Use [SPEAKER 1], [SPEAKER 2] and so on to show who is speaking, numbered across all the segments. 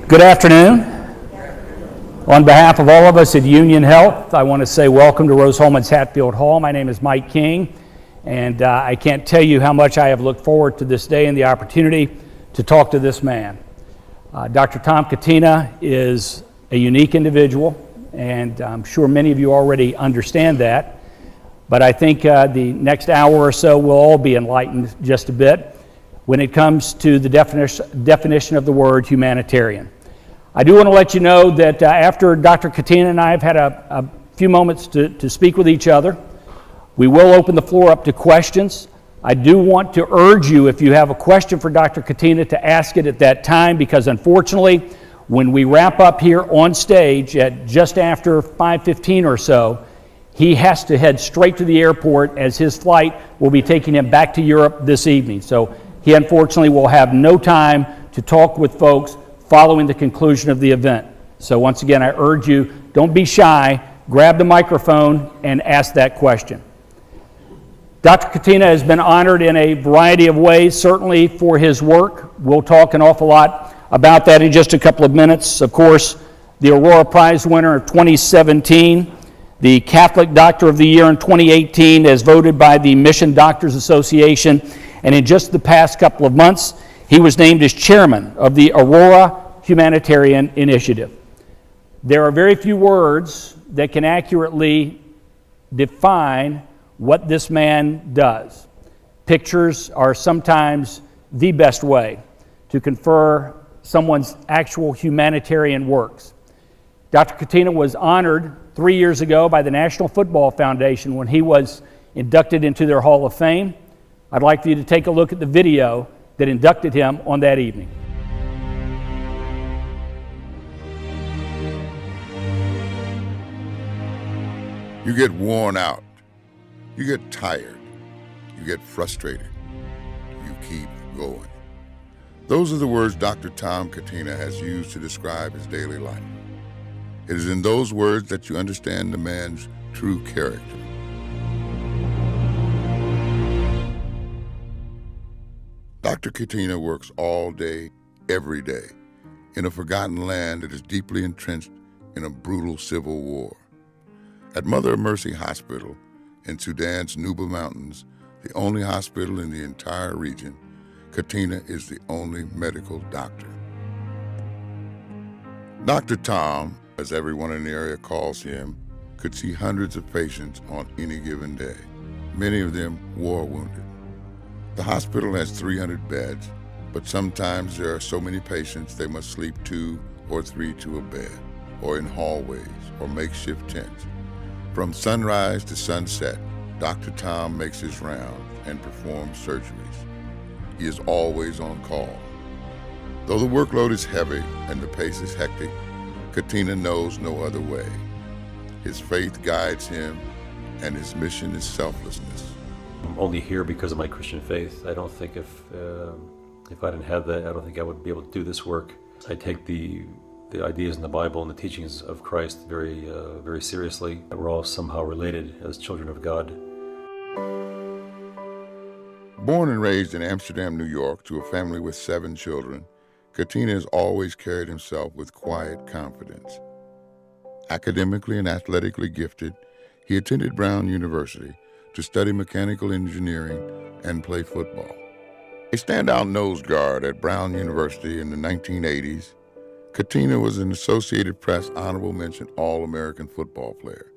[SPEAKER 1] Good afternoon. On behalf of all of us at Union Health, I want to say welcome to Rose-Hulman's Hatfield Hall. My name is Mike King, and I can't tell you how much I have looked forward to this day and the opportunity to talk to this man. Dr. Tom Catena is a unique individual, and I'm sure many of you already understand that, but I think the next hour or so we'll all be enlightened just a bit when it comes to the definition of the word humanitarian. I do want to let you know that after Dr. Catena and I have had a few moments to speak with each other, we will open the floor up to questions. I do want to urge you, if you have a question for Dr. Catena, to ask it at that time, because unfortunately, when we wrap up here on stage at just after 5:15 or so, he has to head straight to the airport as his flight will be taking him back to Europe this evening. So he unfortunately will have no time to talk with folks following the conclusion of the event. So once again, I urge you, don't be shy, grab the microphone and ask that question. Dr. Catena has been honored in a variety of ways, certainly for his work. We'll talk an awful lot about that in just a couple of minutes. Of course, the Aurora Prize winner of 2017, the Catholic Doctor of the Year in 2018 as voted by the Mission Doctors Association, and in just the past couple of months, he was named as chairman of the Aurora Humanitarian Initiative. There are very few words that can accurately define what this man does. Pictures are sometimes the best way to confer someone's actual humanitarian works. Dr. Catena was honored 3 years ago by the National Football Foundation when he was inducted into their Hall of Fame. I'd like for you to take a look at the video that inducted him on that evening.
[SPEAKER 2] You get worn out, you get tired, you get frustrated, you keep going. Those are the words Dr. Tom Catena has used to describe his daily life. It is in those words that you understand the man's true character. Dr. Catena works all day, every day, in a forgotten land that is deeply entrenched in a brutal civil war. At Mother of Mercy Hospital in Sudan's Nubia Mountains, the only hospital in the entire region, Catena is the only medical doctor. Dr. Tom, as everyone in the area calls him, could see hundreds of patients on any given day, many of them war wounded. The hospital has 300 beds, but sometimes there are so many patients they must sleep 2 or 3 to a bed, or in hallways, or makeshift tents. From sunrise to sunset, Dr. Tom makes his rounds and performs surgeries. He is always on call. Though the workload is heavy and the pace is hectic, Catena knows no other way. His faith guides him, and his mission is selflessness.
[SPEAKER 3] I'm only here because of my Christian faith. I don't think if I didn't have that, I don't think I would be able to do this work. I take the ideas in the Bible and the teachings of Christ very seriously. We're all somehow related as children of God.
[SPEAKER 2] Born and raised in Amsterdam, New York, to a family with 7 children, Catena has always carried himself with quiet confidence. Academically and athletically gifted, he attended Brown University to study mechanical engineering and play football. A standout nose guard at Brown University in the 1980s, Catena was an Associated Press honorable mention All-American football player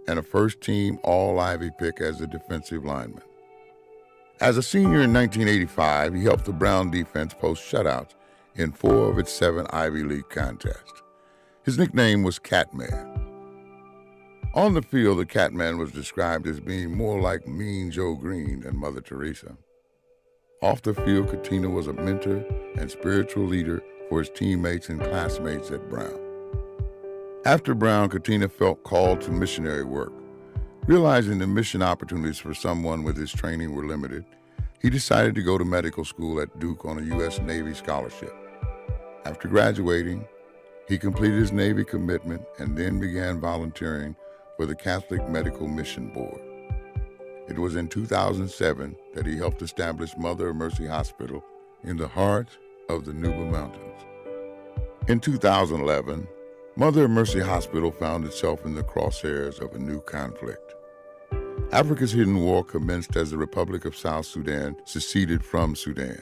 [SPEAKER 2] and a first-team All-Ivy pick as a defensive lineman. As a senior in 1985, he helped the Brown defense post shutouts in 4 of its 7 Ivy League contests. His nickname was Catman. On the field, the Catman was described as being more like Mean Joe Green than Mother Teresa. Off the field, Catena was a mentor and spiritual leader for his teammates and classmates at Brown. After Brown, Catena felt called to missionary work. Realizing the mission opportunities for someone with his training were limited, he decided to go to medical school at Duke on a U.S. Navy scholarship. After graduating, he completed his Navy commitment and then began volunteering for the Catholic Medical Mission Board. It was in 2007 that he helped establish Mother of Mercy Hospital in the heart of the Nubia Mountains. In 2011, Mother of Mercy Hospital found itself in the crosshairs of a new conflict. Africa's hidden war commenced as the Republic of South Sudan seceded from Sudan.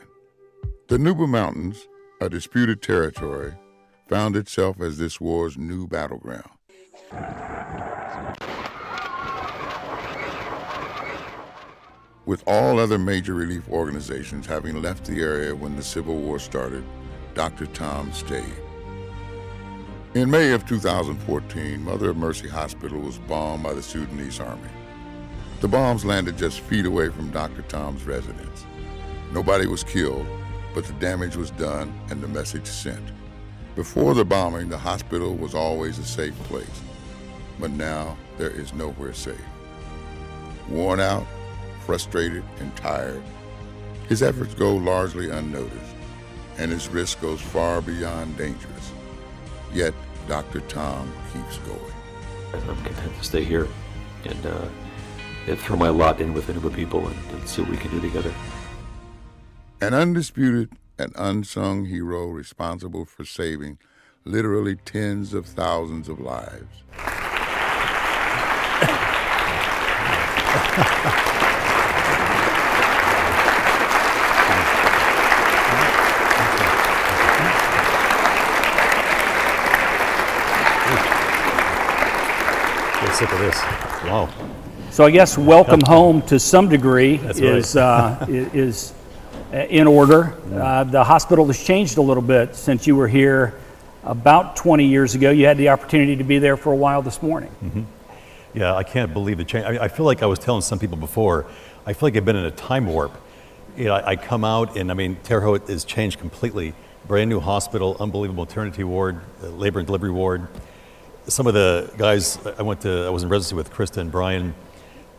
[SPEAKER 2] The Nubia Mountains, a disputed territory, found itself as this war's new battleground. With all other major relief organizations having left the area when the Civil War started, Dr. Tom stayed. In May of 2014, Mother of Mercy Hospital was bombed by the Sudanese army. The bombs landed just feet away from Dr. Tom's residence. Nobody was killed, but the damage was done and the message sent. Before the bombing, the hospital was always a safe place, but now there is nowhere safe. Worn out, frustrated, and tired, his efforts go largely unnoticed, and his risk goes far beyond dangerous. Yet, Dr. Tom keeps going.
[SPEAKER 3] I'm content to stay here and throw my lot in with the Nubia people and see what we can do together.
[SPEAKER 2] An undisputed and unsung hero responsible for saving literally tens of thousands of lives.
[SPEAKER 3] Get sick of this. Wow.
[SPEAKER 1] So I guess welcome home to some degree is in order. The hospital has changed a little bit since you were here about 20 years ago. You had the opportunity to be there for a while this morning.
[SPEAKER 4] Mm-hmm. Yeah, I can't believe the change. I feel like I was telling some people before, I feel like I've been in a time warp. You know, I come out and Terre has changed completely. Brand new hospital, unbelievable maternity ward, labor and delivery ward. Some of the guys I was in residency with, Krista and Brian.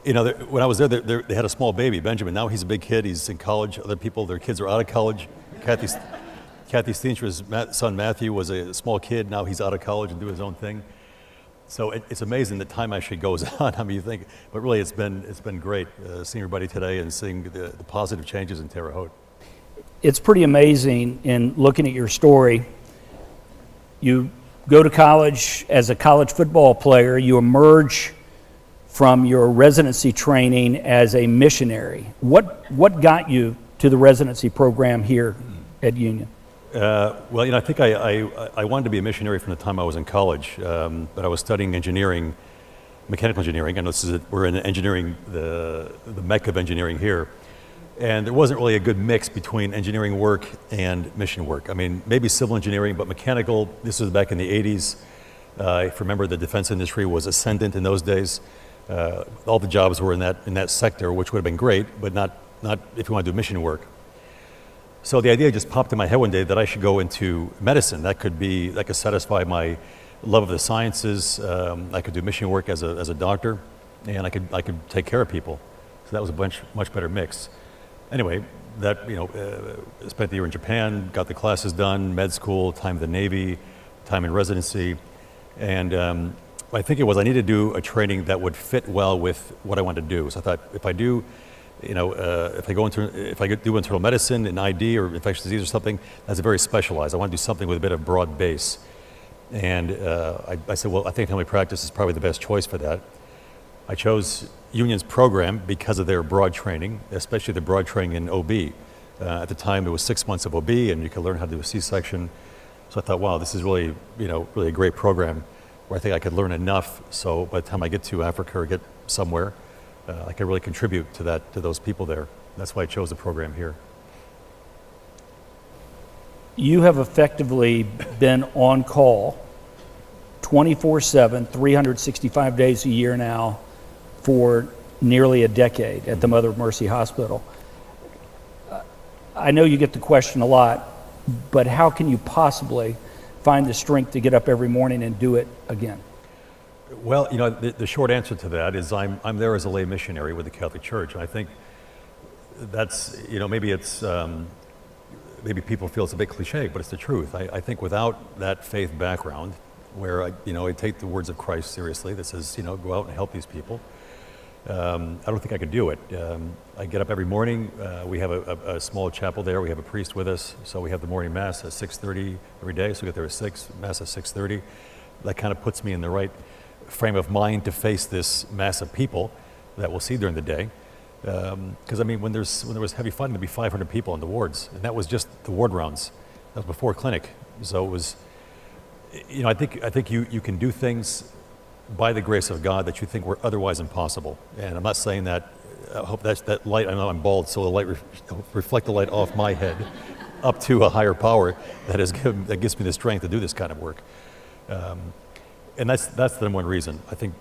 [SPEAKER 4] You know, when I was there, they had a small baby, Benjamin. Now he's a big kid. He's in college. Other people, their kids are out of college. Kathy Steenstra's son Matthew was a small kid. Now he's out of college and doing his own thing. So it's amazing that time actually goes on. I mean, you think, but really, it's been great seeing everybody today and seeing the positive changes in Terre Haute.
[SPEAKER 1] It's pretty amazing in looking at your story. You go to college as a college football player. You emerge from your residency training as a missionary. What got you to the residency program here at Union?
[SPEAKER 4] Well, you know, I think I wanted to be a missionary from the time I was in college, but I was studying engineering, mechanical engineering. I know we're in engineering, the mecca of engineering here, and there wasn't really a good mix between engineering work and mission work. I mean, maybe civil engineering, but mechanical. This was back in the 80s. If you remember, the defense industry was ascendant in those days. All the jobs were in that sector, which would have been great, but not if you want to do mission work. So the idea just popped in my head one day that I should go into medicine. That could satisfy my love of the sciences. I could do mission work as a doctor, and I could take care of people. So that was a much better mix. Anyway, spent the year in Japan, got the classes done, med school, time in the Navy, time in residency, and I think I needed to do a training that would fit well with what I wanted to do. So I thought if I do internal medicine, an ID or infectious disease or something, that's very specialized. I want to do something with a bit of broad base. And I said, well, I think family practice is probably the best choice for that. I chose Union's program because of their broad training, especially the broad training in OB. At the time, it was 6 months of OB, and you could learn how to do a C-section. So I thought, wow, this is really a great program where I think I could learn enough. So by the time I get to Africa or get somewhere, I could really contribute to those people there. That's why I chose the program here.
[SPEAKER 1] You have effectively been on call 24/7, 365 days a year now for nearly a decade at the Mother of Mercy Hospital. I know you get the question a lot, but how can you possibly find the strength to get up every morning and do it again?
[SPEAKER 4] Well, you know, the short answer to that is I'm there as a lay missionary with the Catholic Church, and I think that's, you know, maybe people feel it's a bit cliche, but it's the truth. I think without that faith background, where I take the words of Christ seriously, that says, go out and help these people, I don't think I could do it. I get up every morning. We have a small chapel there. We have a priest with us. So we have the morning mass at 6:30 every day. So we get there at 6, mass at 6:30. That kind of puts me in the right frame of mind to face this mass of people that we'll see during the day. Because I mean, when there was heavy fighting, there'd be 500 people in the wards, and that was just the ward rounds. That was before clinic. So it was, you know, I think you can do things by the grace of God that you think were otherwise impossible. And I'm not saying that. I hope that light. I know I'm bald, so the light reflect the light off my head up to a higher power that gives me the strength to do this kind of work. And that's the number one reason. I think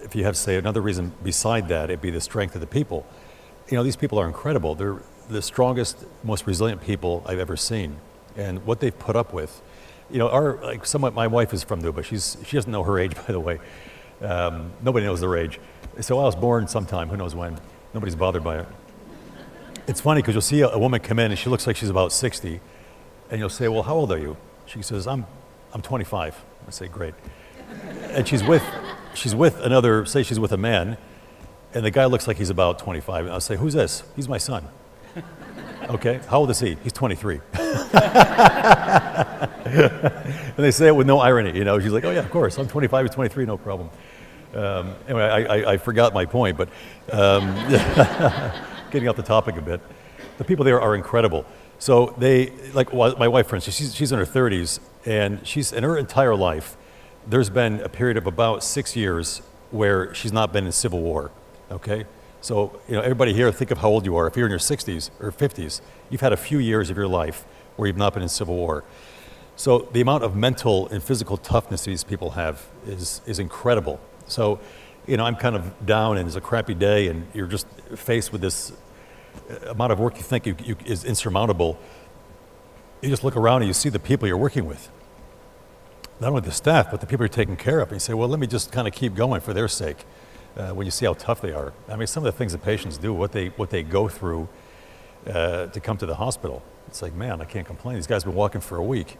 [SPEAKER 4] if you have to say another reason beside that, it'd be the strength of the people. You know, these people are incredible. They're the strongest, most resilient people I've ever seen. And what they've put up with, you know, my wife is from Nubia. She doesn't know her age, by the way. Nobody knows their age. So I was born sometime, who knows when. Nobody's bothered by it. It's funny because you'll see a woman come in and she looks like she's about 60. And you'll say, well, how old are you? She says, I'm 25. I say, great. And she's with another, say she's with a man, and the guy looks like he's about 25. And I'll say, who's this? He's my son. Okay, how old is he? He's 23. And they say it with no irony, you know. She's like, oh yeah, of course, I'm 25, he's 23, no problem. Anyway, I forgot my point, but getting off the topic a bit. The people there are incredible. So they, like my wife, for instance, she's in her 30s, and she's, in her entire life, there's been a period of about 6 years where she's not been in civil war, okay? So, you know, everybody here, think of how old you are. If you're in your 60s or 50s, you've had a few years of your life where you've not been in civil war. So the amount of mental and physical toughness these people have is incredible. So, you know, I'm kind of down and it's a crappy day and you're just faced with this amount of work you think is insurmountable. You just look around and you see the people you're working with. Not only the staff, but the people you're taking care of. And you say, well, let me just kind of keep going for their sake. When you see how tough they are. I mean, some of the things that patients do, what they go through to come to the hospital. It's like, man, I can't complain. These guys have been walking for a week.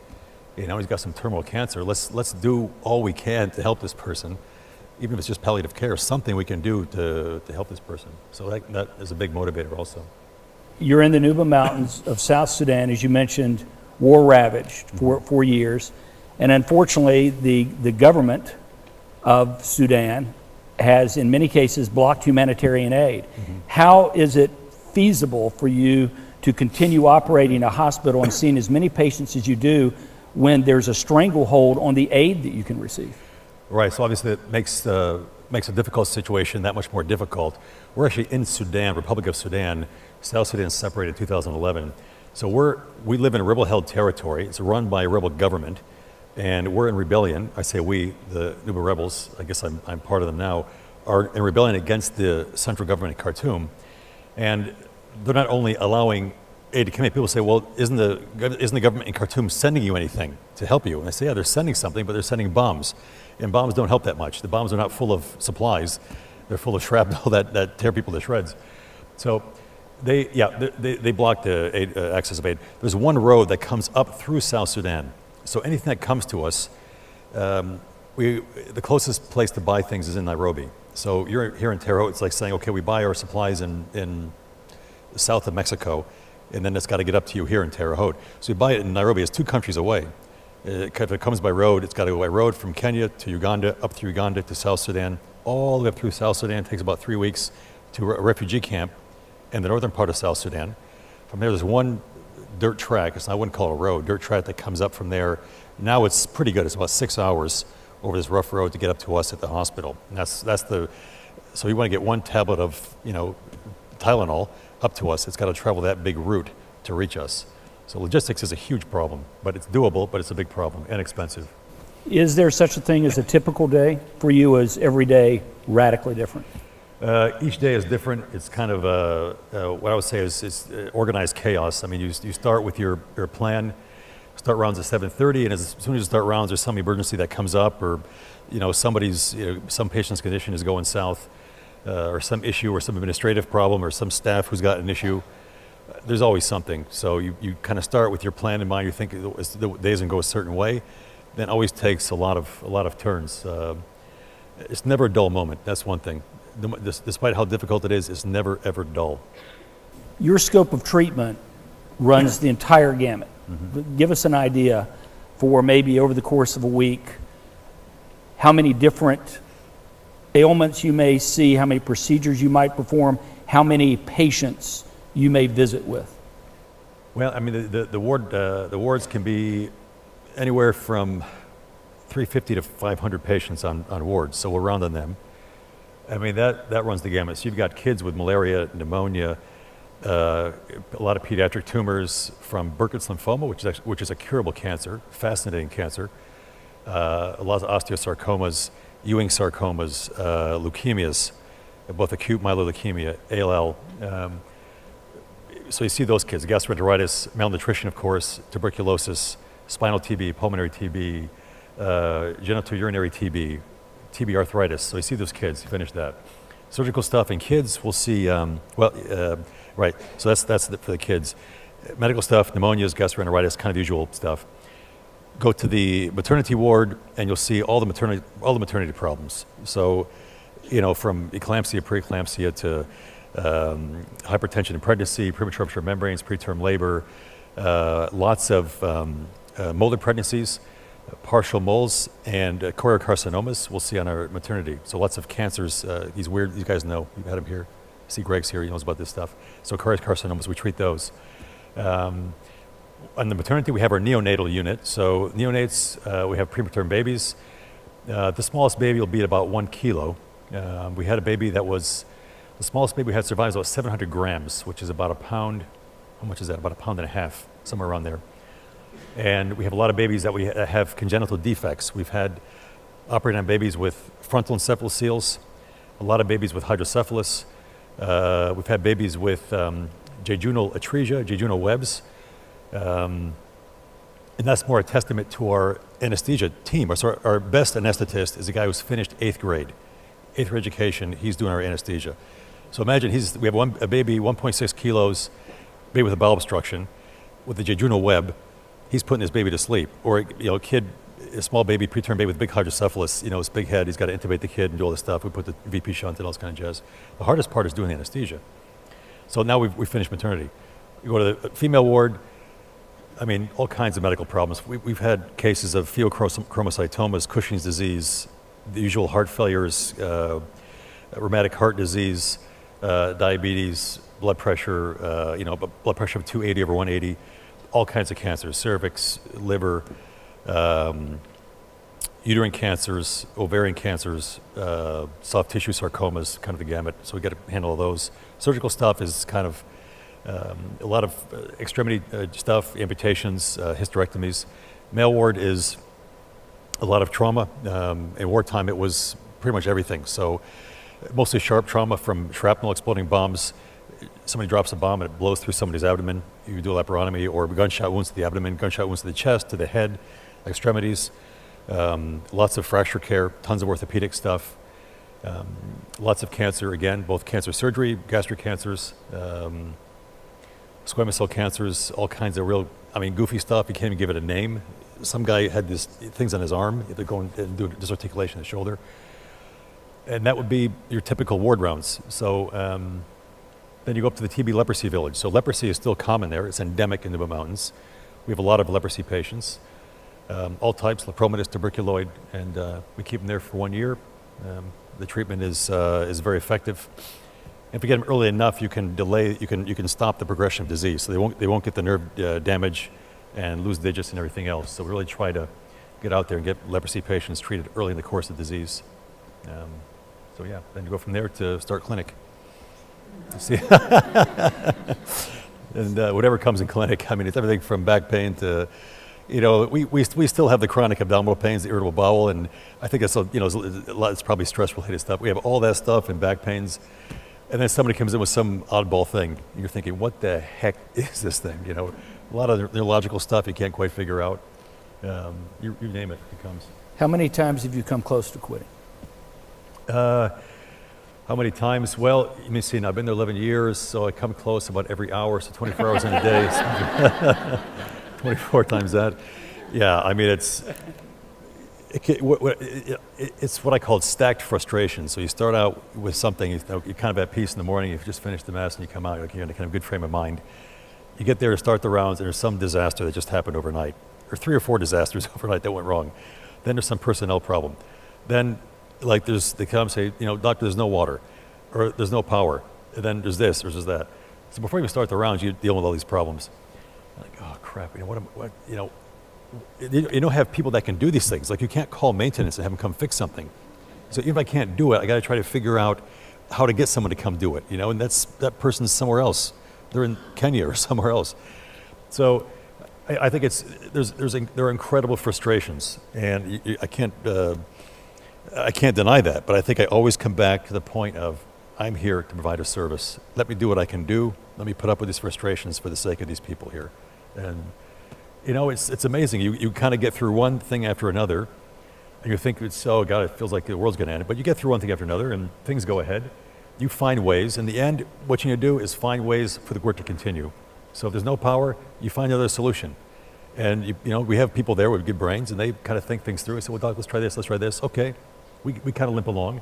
[SPEAKER 4] You know, he's got some terminal cancer. Let's do all we can to help this person, even if it's just palliative care, something we can do to help this person. So that is a big motivator also. You're
[SPEAKER 1] in the Nubia Mountains of South Sudan, as you mentioned, war-ravaged for years. And unfortunately, the government of Sudan has, in many cases, blocked humanitarian aid. Mm-hmm. How is it feasible for you to continue operating a hospital and seeing as many patients as you do when there's a stranglehold on the aid that you can receive?
[SPEAKER 4] Right, so obviously it makes a difficult situation that much more difficult. We're actually in Sudan, Republic of Sudan. South Sudan is separated in 2011. So we live in a rebel-held territory. It's run by a rebel government. And we're in rebellion. I say we, the Nubia rebels, I guess I'm part of them now, are in rebellion against the central government in Khartoum. And they're not only allowing aid to come in. People say, well, isn't the government in Khartoum sending you anything to help you? And I say, yeah, they're sending something, but they're sending bombs. And bombs don't help that much. The bombs are not full of supplies. They're full of shrapnel that tear people to shreds. So they block the aid, access of aid. There's one road that comes up through South Sudan. So anything that comes to us, the closest place to buy things is in Nairobi. So you're here in Terre, it's like saying, okay, we buy our supplies in the south of Mexico, and then it's got to get up to you here in Terre Haute. So you buy it in Nairobi, it's 2 countries away. If it comes by road, it's got to go by road from Kenya to Uganda, up through Uganda to South Sudan, all the way up through South Sudan. It takes about 3 weeks to a refugee camp in the northern part of South Sudan. From there's one dirt track, I wouldn't call it a road, dirt track that comes up from there. Now it's pretty good. It's about 6 hours over this rough road to get up to us at the hospital. And so you want to get one tablet of, you know, Tylenol up to us. It's got to travel that big route to reach us. So logistics is a huge problem, but it's doable, but it's a big problem and expensive.
[SPEAKER 1] Is there such a thing as a typical day for you? Is every day radically different?
[SPEAKER 4] Each day is different. It's kind of what I would say is organized chaos. I mean, you start with your plan, start rounds at 7:30, and as soon as you start rounds, there's some emergency that comes up, or some patient's condition is going south, or some issue, or some administrative problem, or some staff who's got an issue. There's always something. So you kind of start with your plan in mind. You think the day's gonna go a certain way. Then it always takes a lot of turns. It's never a dull moment. That's one thing. despite how difficult it is never, ever dull.
[SPEAKER 1] Your scope of treatment runs the entire gamut. Give us an idea for maybe over the course of a week, how many different ailments you may see, how many procedures you might perform, how many patients you may visit with.
[SPEAKER 4] Well, I mean, the wards can be anywhere from 350 to 500 patients on wards, so we're round on them. I mean, that runs the gamut. So you've got kids with malaria, pneumonia, a lot of pediatric tumors from Burkitt's lymphoma, which is a curable cancer, fascinating cancer. A lot of osteosarcomas, Ewing sarcomas, leukemias, both acute myeloid leukemia, ALL. So you see those kids, gastroenteritis, malnutrition, of course, tuberculosis, spinal TB, pulmonary TB, genitourinary TB, TB arthritis. So you see those kids, you finish that. Surgical stuff in kids, we'll see, right, so that's for the kids. Medical stuff, pneumonias, gastroenteritis, kind of usual stuff. Go to the maternity ward and you'll see all the maternity problems. So, from eclampsia, preeclampsia to hypertension in pregnancy, premature rupture of membranes, preterm labor, lots of molded pregnancies, partial moles, and choriocarcinomas we'll see on our maternity. So lots of cancers, these guys know, you've had them here. See Greg's here, he knows about this stuff. So choriocarcinomas, we treat those. On the maternity, we have our neonatal unit. So neonates, we have preterm babies. The smallest baby will be at about 1 kilo. We had a baby the smallest baby we had survives about 700 grams, which is about a pound. How much is that? About a pound and a half, somewhere around there. And we have a lot of babies that have congenital defects. We've had operating on babies with frontal encephalocele, a lot of babies with hydrocephalus. We've had babies with jejunal atresia, jejunal webs. And that's more a testament to our anesthesia team. So our best anesthetist is a guy who's finished 8th grade education. He's doing our anesthesia. So imagine we have a baby, 1.6 kilos, baby with a bowel obstruction, with a jejunal web. He's putting his baby to sleep. Or a small baby, preterm baby with big hydrocephalus, his big head. He's got to intubate the kid and do all this stuff. We put the VP shunt and all this kind of jazz. The hardest part is doing the anesthesia. So now we finished maternity. You go to the female ward. I mean, all kinds of medical problems. We've had cases of pheochromocytomas, Cushing's disease, the usual heart failures, rheumatic heart disease, diabetes, blood pressure, blood pressure of 280 over 180, all kinds of cancers, cervix, liver, uterine cancers, ovarian cancers, soft tissue sarcomas, kind of the gamut. So we got to handle all those. Surgical stuff is kind of a lot of extremity stuff, amputations, hysterectomies. Male ward is a lot of trauma. In wartime, it was pretty much everything. So mostly sharp trauma from shrapnel, exploding bombs. Somebody drops a bomb and it blows through somebody's abdomen. You do a laparotomy, or gunshot wounds to the abdomen, gunshot wounds to the chest, to the head, extremities. Lots of fracture care, tons of orthopedic stuff. Lots of cancer, again, both cancer surgery, gastric cancers, squamous cell cancers, all kinds of goofy stuff. You can't even give it a name. Some guy had these things on his arm. They're going and do disarticulation of the shoulder. And that would be your typical ward rounds. So then you go up to the TB leprosy village. So leprosy is still common there. It's endemic in the Nubia Mountains. We have a lot of leprosy patients, all types, lepromatous, tuberculoid, and we keep them there for 1 year. The treatment is very effective. If you get them early enough, you can stop the progression of disease. So they won't get the nerve damage and lose digits and everything else. So we really try to get out there and get leprosy patients treated early in the course of disease. So yeah, then you go from there to start clinic. See, and whatever comes in clinic. I mean, it's everything from back pain to, we still have the chronic abdominal pains, the irritable bowel, and I think it's probably stress-related stuff. We have all that stuff and back pains. And then somebody comes in with some oddball thing. You're thinking, what the heck is this thing? A lot of neurological stuff you can't quite figure out. You name it, it comes.
[SPEAKER 1] How many times have you come close to quitting?
[SPEAKER 4] How many times? Well, let me see, now I've been there 11 years, so I come close about every hour, so 24 hours in a day. 24 times that. Yeah, I mean, It's what I call stacked frustration. So you start out with something, you're kind of at peace in the morning, you've just finished the mass and you come out, you're in a kind of good frame of mind. You get there to start the rounds and there's some disaster that just happened overnight. Or 3 or 4 disasters overnight that went wrong. Then there's some personnel problem. Then they come and say, doctor, there's no water, or there's no power. And then there's this, or there's that. So before you even start the rounds, you deal with all these problems. Like, oh crap, you don't have people that can do these things. Like you can't call maintenance and have them come fix something. So even if I can't do it, I got to try to figure out how to get someone to come do it. And that person's somewhere else. They're in Kenya or somewhere else. So I think there are incredible frustrations, and I can't deny that. But I think I always come back to the point of I'm here to provide a service. Let me do what I can do. Let me put up with these frustrations for the sake of these people here. And it's amazing. You kind of get through one thing after another, and you think oh God, it feels like the world's going to end. But you get through one thing after another, and things go ahead. You find ways. In the end, what you need to do is find ways for the work to continue. So if there's no power, you find another solution. And we have people there with good brains, and they kind of think things through. They say, well, Doc, let's try this. Okay, we kind of limp along.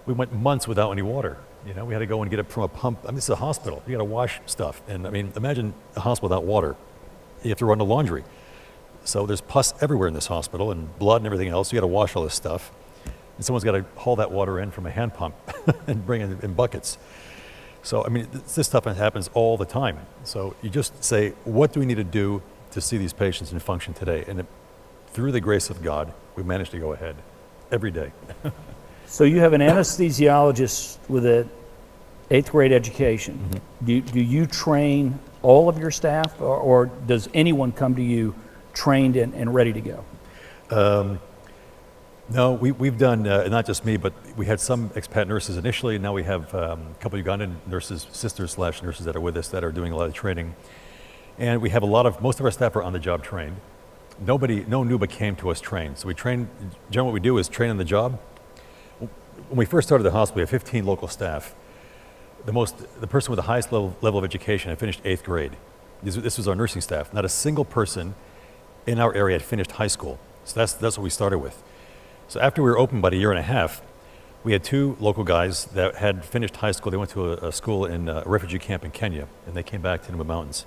[SPEAKER 4] We went months without any water. We had to go and get it from a pump. I mean, this is a hospital. You got to wash stuff. And I mean, imagine a hospital without water. You have to run the laundry. So there's pus everywhere in this hospital and blood and everything else. You got to wash all this stuff. And someone's got to haul that water in from a hand pump and bring it in buckets. So, I mean, this stuff happens all the time. So you just say, what do we need to do to see these patients and function today? And through the grace of God, we managed to go ahead every day.
[SPEAKER 1] So you have an anesthesiologist with an 8th grade education. Mm-hmm. Do you train all of your staff, or does anyone come to you trained and ready to go?
[SPEAKER 4] No, we've done, not just me, but we had some expat nurses initially, and now we have a couple of Ugandan nurses, sisters/nurses that are with us that are doing a lot of training. And we have most of our staff are on the job trained. No Nuba came to us trained. So we train, generally what we do is train on the job. When we first started the hospital, we had 15 local staff. The person with the highest level of education had finished 8th grade. This was our nursing staff. Not a single person in our area had finished high school. So that's what we started with. So after we were open about a year and a half, we had 2 local guys that had finished high school. They went to a school in a refugee camp in Kenya, and they came back to Nubia Mountains.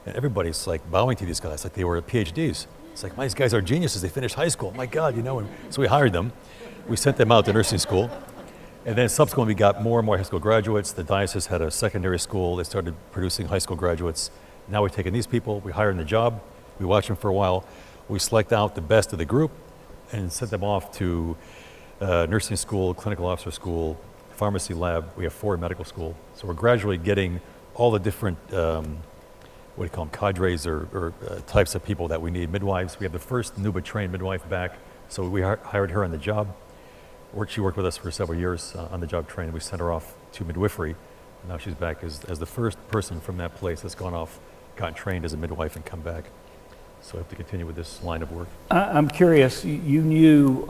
[SPEAKER 4] And everybody's like bowing to these guys like they were PhDs. It's like, these guys are geniuses. They finished high school. My God, And so we hired them. We sent them out to nursing school. And then subsequently, we got more and more high school graduates. The diocese had a secondary school. They started producing high school graduates. Now we're taking these people, we hire them the job, we watch them for a while, we select out the best of the group and send them off to nursing school, clinical officer school, pharmacy lab. We have 4 in medical school. So we're gradually getting all the different, cadres or types of people that we need. Midwives, we have the first Nuba trained midwife back. So we hired her on the job. She worked with us for several years on the job training. We sent her off to midwifery. Now she's back as the first person from that place that's gone off, gotten trained as a midwife and come back. So I have to continue with this line of work.
[SPEAKER 1] I'm curious, you knew,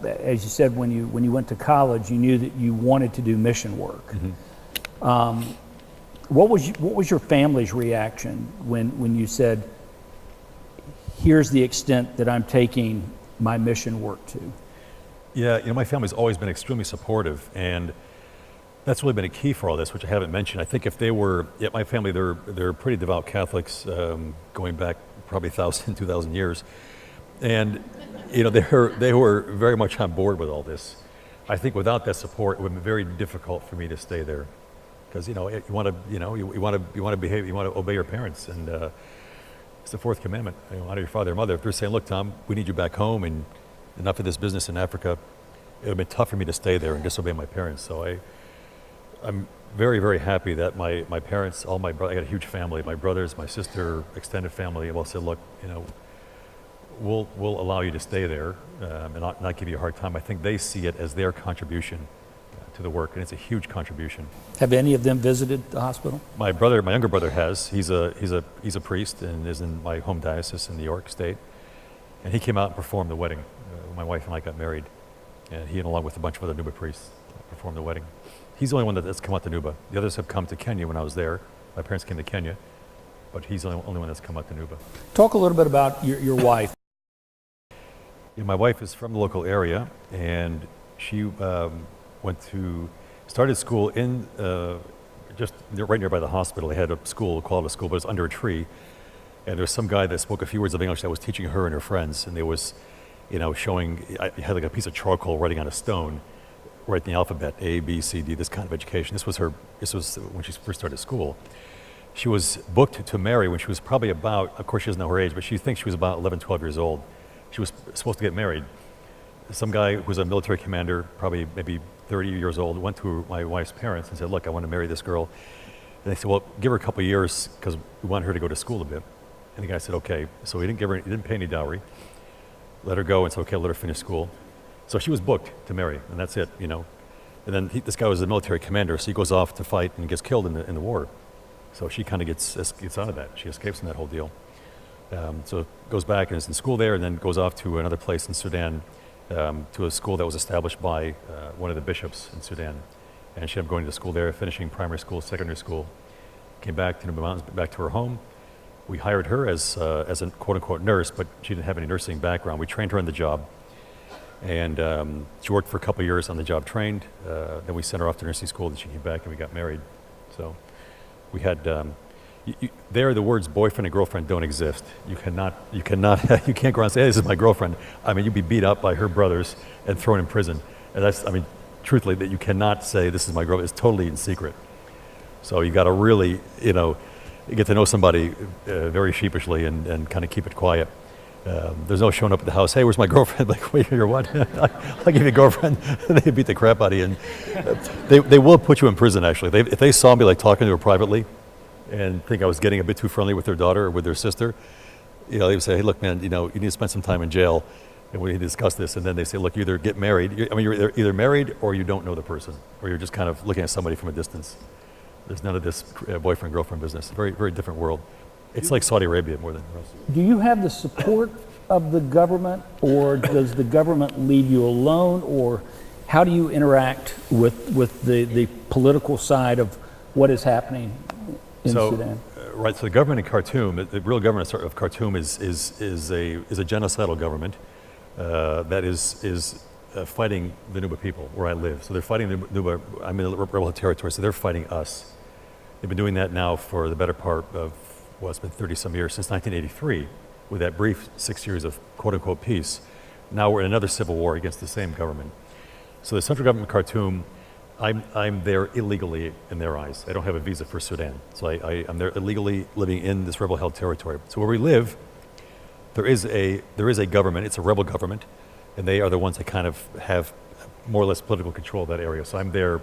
[SPEAKER 1] as you said, when you went to college, you knew that you wanted to do mission work. Mm-hmm. What was your family's reaction when you said, here's the extent that I'm taking my mission work to?
[SPEAKER 4] Yeah, my family's always been extremely supportive, and that's really been a key for all this, which I haven't mentioned. I think if they were, my family, they're pretty devout Catholics, going back probably 1,000, 2,000 years, and they were very much on board with all this. I think without that support, it would be very difficult for me to stay there, because you want to behave, you want to obey your parents, and it's the 4th commandment. Honor your father and mother. If they're saying, "Look, Tom, we need you back home," and enough of this business in Africa, it would have been tough for me to stay there and disobey my parents. So I'm very, very happy that my parents, I got a huge family, my brothers, my sister, extended family, have all said, look, we'll allow you to stay there and not give you a hard time. I think they see it as their contribution to the work, and it's a huge contribution.
[SPEAKER 1] Have any of them visited the hospital?
[SPEAKER 4] My younger brother has. He's a priest and is in my home diocese in New York State. And he came out and performed the wedding. My wife and I got married, and he, along with a bunch of other Nuba priests, performed the wedding. He's the only one that's come out to Nuba. The others have come to Kenya when I was there. My parents came to Kenya, but he's the only one that's come out to Nuba.
[SPEAKER 1] Talk a little bit about your wife.
[SPEAKER 4] my wife is from the local area, and she started school in just right nearby the hospital. They had a school, called a school, but it's under a tree. And there was some guy that spoke a few words of English that was teaching her and her friends, and there was, showing, I had like a piece of charcoal writing on a stone, writing the alphabet, A, B, C, D, this kind of education. This was when she first started school. She was booked to marry when she was probably about, of course she doesn't know her age, but she thinks she was about 11, 12 years old. She was supposed to get married. Some guy who was a military commander, probably maybe 30 years old, went to my wife's parents and said, look, I want to marry this girl. And they said, well, give her a couple of years because we want her to go to school a bit. And the guy said, okay. So he didn't pay any dowry. Let her go and said, okay, let her finish school. So she was booked to marry, and that's it, And then this guy was a military commander, so he goes off to fight and gets killed in the war. So she kind of gets out of that. She escapes from that whole deal. So goes back and is in school there, and then goes off to another place in Sudan, to a school that was established by one of the bishops in Sudan. And she ended up going to school there, finishing primary school, secondary school. Came back to Nubia Mountains, back to her home. We hired her as a quote-unquote nurse, but she didn't have any nursing background. We trained her on the job. And she worked for a couple of years on the job, trained. Then we sent her off to nursing school, and she came back, and we got married. So we had, there the words boyfriend and girlfriend don't exist. You can't go around and say, hey, this is my girlfriend. I mean, you'd be beat up by her brothers and thrown in prison. And that's, truthfully, that you cannot say this is my girlfriend. It's totally in secret. So you got to really, get to know somebody very sheepishly and kind of keep it quiet. There's no showing up at the house, hey, where's my girlfriend? Like, wait, you're what? I'll give you a girlfriend. They beat the crap out of you. And they will put you in prison, actually. If they saw me talking to her privately and think I was getting a bit too friendly with their daughter or with their sister, they would say, hey, look, man, you need to spend some time in jail. And we discuss this. And then they say, look, you either get married. You're either married or you don't know the person, or you're just kind of looking at somebody from a distance. There's none of this boyfriend-girlfriend business. Very, very different world. It's like Saudi Arabia more than else.
[SPEAKER 1] Do you have the support of the government, or does the government leave you alone, or how do you interact with the political side of what is happening in Sudan?
[SPEAKER 4] Right. So the government in Khartoum, the real government of Khartoum is a genocidal government that is fighting the Nubia people where I live. So they're fighting the Nubia. I'm in the rebel territory, so they're fighting us. They've been doing that now for the better part of, well, it's been 30-some years, since 1983, with that brief 6 years of quote-unquote peace. Now we're in another civil war against the same government. So the central government of Khartoum, I'm there illegally in their eyes. I don't have a visa for Sudan. So I'm there illegally living in this rebel-held territory. So where we live, there is a government. It's a rebel government, and they are the ones that kind of have more or less political control of that area. So I'm there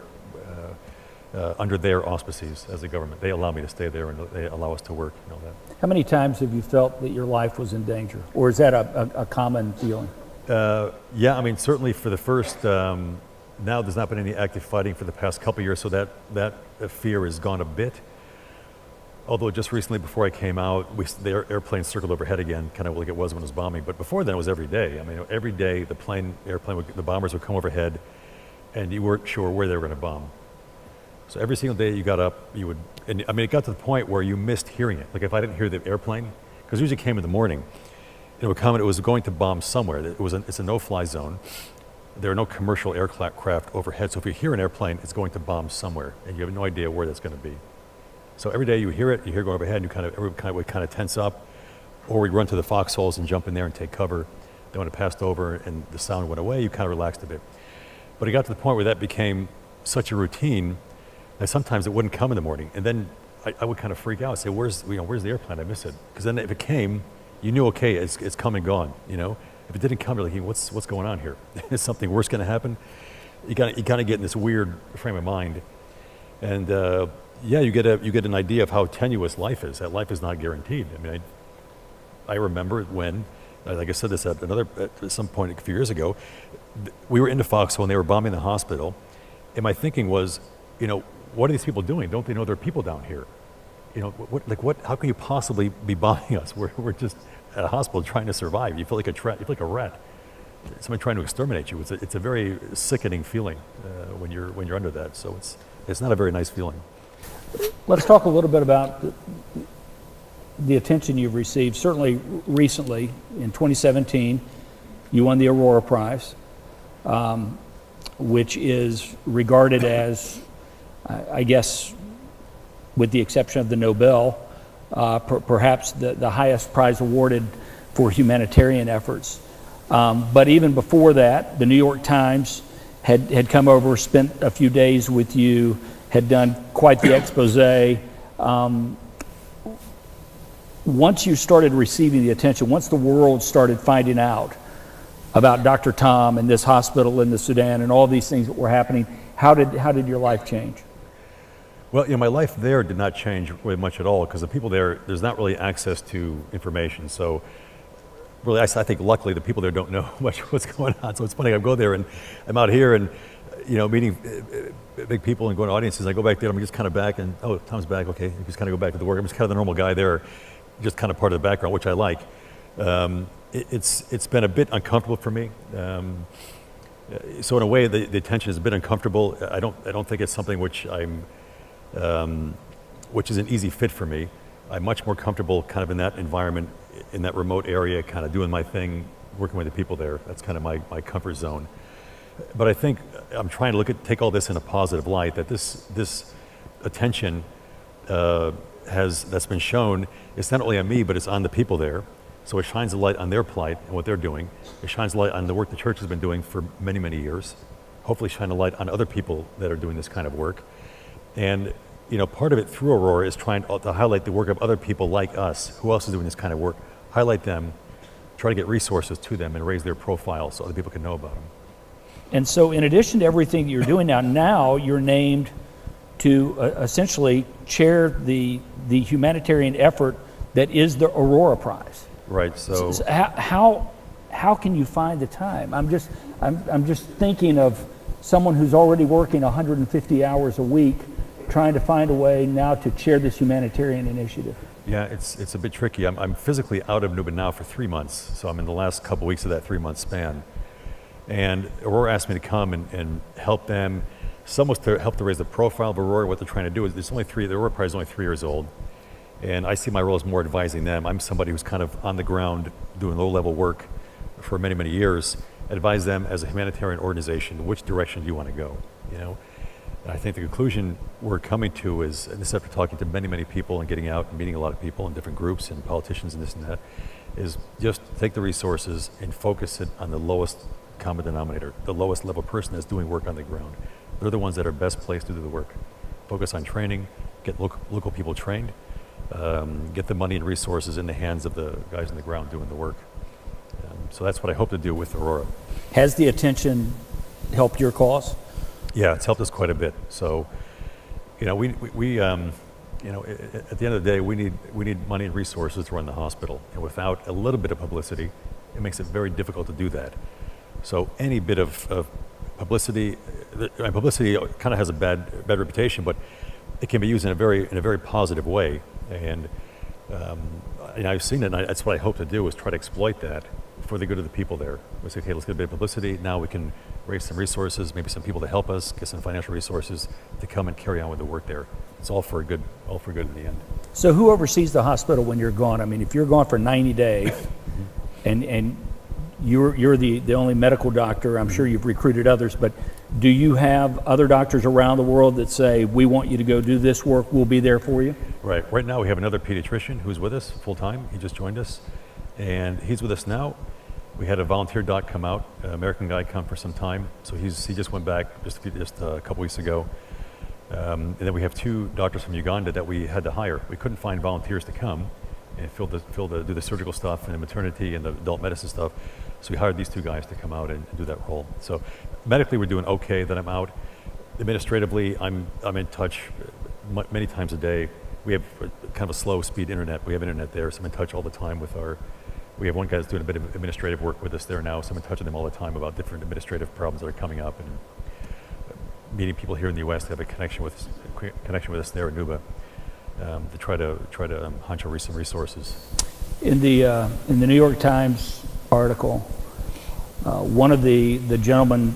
[SPEAKER 4] under their auspices as a government. They allow me to stay there, and they allow us to work and all that.
[SPEAKER 1] How many times have you felt that your life was in danger, or is that a common feeling?
[SPEAKER 4] Yeah, certainly for the first, now there's not been any active fighting for the past couple of years, so that fear has gone a bit. Although just recently, before I came out, the airplane circled overhead again, kind of like it was when it was bombing. But before then, it was every day. Every day the bombers would come overhead, and you weren't sure where they were going to bomb. So every single day you got up, it got to the point where you missed hearing it. Like if I didn't hear the airplane, because it usually came in the morning, it would come and it was going to bomb somewhere. It's a no-fly zone. There are no commercial aircraft overhead, so if you hear an airplane, it's going to bomb somewhere, and you have no idea where that's going to be. So every day you hear it going overhead, and everyone would kind of tense up, or we'd run to the foxholes and jump in there and take cover. Then when it passed over and the sound went away, you kind of relaxed a bit. But it got to the point where that became such a routine that sometimes it wouldn't come in the morning, and then I would kind of freak out, say, "Where's the airplane? I miss it." Because then if it came, you knew, okay, it's come and gone. If it didn't come, you're like, what's going on here? Is something worse going to happen? You kind of get in this weird frame of mind, and you get an idea of how tenuous life is. That life is not guaranteed. I remember when, like I said this at some point a few years ago, we were in the foxhole and they were bombing the hospital, and my thinking was, what are these people doing? Don't they know there are people down here? How can you possibly be bombing us? We're just at a hospital trying to survive. You feel like you feel like a rat. Someone trying to exterminate you. It's a very sickening feeling when you're under that. So it's not a very nice feeling.
[SPEAKER 1] Let's talk a little bit about the attention you've received. Certainly recently, in 2017, You won the Aurora Prize, which is regarded as, I guess, with the exception of the Nobel, perhaps the highest prize awarded for humanitarian efforts. But even before that, the New York Times had come over, spent a few days with you, had done quite the expose. Once you started receiving the attention, once the world started finding out about Dr. Tom and this hospital in the Sudan and all these things that were happening, how did your life change?
[SPEAKER 4] Well, you know, my life there did not change really much at all because the people there, there's not really access to information. So really, I think luckily the people there don't know much what's going on. So it's funny, I go there and I'm out here and, you know, meeting big people and going to audiences. I go back there, I'm just kind of back and, oh, Tom's back, okay. You just kind of go back to the work. I'm just kind of the normal guy there, just kind of part of the background, which I like. It's been a bit uncomfortable for me. So in a way, the attention is a bit uncomfortable. I don't think it's something which which is an easy fit for me. I'm much more comfortable kind of in that environment, in that remote area, kind of doing my thing, working with the people there. That's kind of my comfort zone. But I think I'm trying to take all this in a positive light, that this attention that's been shown, it's not only on me, but it's on the people there. So it shines a light on their plight and what they're doing. It shines a light on the work the church has been doing for many, many years. Hopefully shine a light on other people that are doing this kind of work. And you know, part of it through Aurora is trying to highlight the work of other people like us. Who else is doing this kind of work? Highlight them, try to get resources to them and raise their profile so other people can know about them.
[SPEAKER 1] And so in addition to everything that you're doing now you're named to essentially chair the humanitarian effort that is the Aurora Prize.
[SPEAKER 4] Right, so
[SPEAKER 1] how can you find the time? I'm just thinking of someone who's already working 150 hours a week, trying to find a way now to chair this humanitarian initiative.
[SPEAKER 4] Yeah, it's a bit tricky. I'm physically out of Nubia now for 3 months, so I'm in the last couple weeks of that 3-month span. And Aurora asked me to come and help them. Some was to help to raise the profile of Aurora. What they're trying to do is, the Aurora Prize is only 3 years old. And I see my role as more advising them. I'm somebody who's kind of on the ground doing low-level work for many, many years. Advise them as a humanitarian organization, which direction do you want to go, you know? And I think the conclusion we're coming to is, and this after talking to many, many people and getting out and meeting a lot of people in different groups and politicians and this and that, is just take the resources and focus it on the lowest common denominator, the lowest level person that's doing work on the ground. They're the ones that are best placed to do the work. Focus on training, get local people trained, get the money and resources in the hands of the guys on the ground doing the work. So that's what I hope to do with Aurora.
[SPEAKER 1] Has the attention helped your cause?
[SPEAKER 4] Yeah, it's helped us quite a bit. So, you know, we you know, at the end of the day, we need money and resources to run the hospital. And without a little bit of publicity, it makes it very difficult to do that. So any bit of publicity kind of has a bad reputation, but it can be used in a very positive way. And I've seen it, and that's what I hope to do, is try to exploit that for the good of the people there. We say, okay, let's get a bit of publicity. Now we can raise some resources, maybe some people to help us, get some financial resources to come and carry on with the work there. It's all for good in the end.
[SPEAKER 1] So who oversees the hospital when you're gone? I mean, if you're gone for 90 days and you're the only medical doctor, I'm sure you've recruited others, but do you have other doctors around the world that say, we want you to go do this work, we'll be there for you?
[SPEAKER 4] Right. Right now we have another pediatrician who's with us full time. He just joined us, and he's with us now. We had a volunteer doc come out, an American guy come for some time, so he just went back just a couple weeks ago. And then we have 2 doctors from Uganda that we had to hire. We couldn't find volunteers to come and do the surgical stuff and the maternity and the adult medicine stuff. So we hired these 2 guys to come out and do that role. So medically we're doing okay that I'm out. Administratively, I'm in touch many times a day. We have kind of a slow speed internet. We have internet there, so I'm in touch all the time with we have one guy that's doing a bit of administrative work with us there now, so I'm in touch with them all the time about different administrative problems that are coming up, and meeting people here in the U.S. to have a connection with us there in Nubia, to try to hunch over some resources.
[SPEAKER 1] In the New York Times article, one of the gentlemen,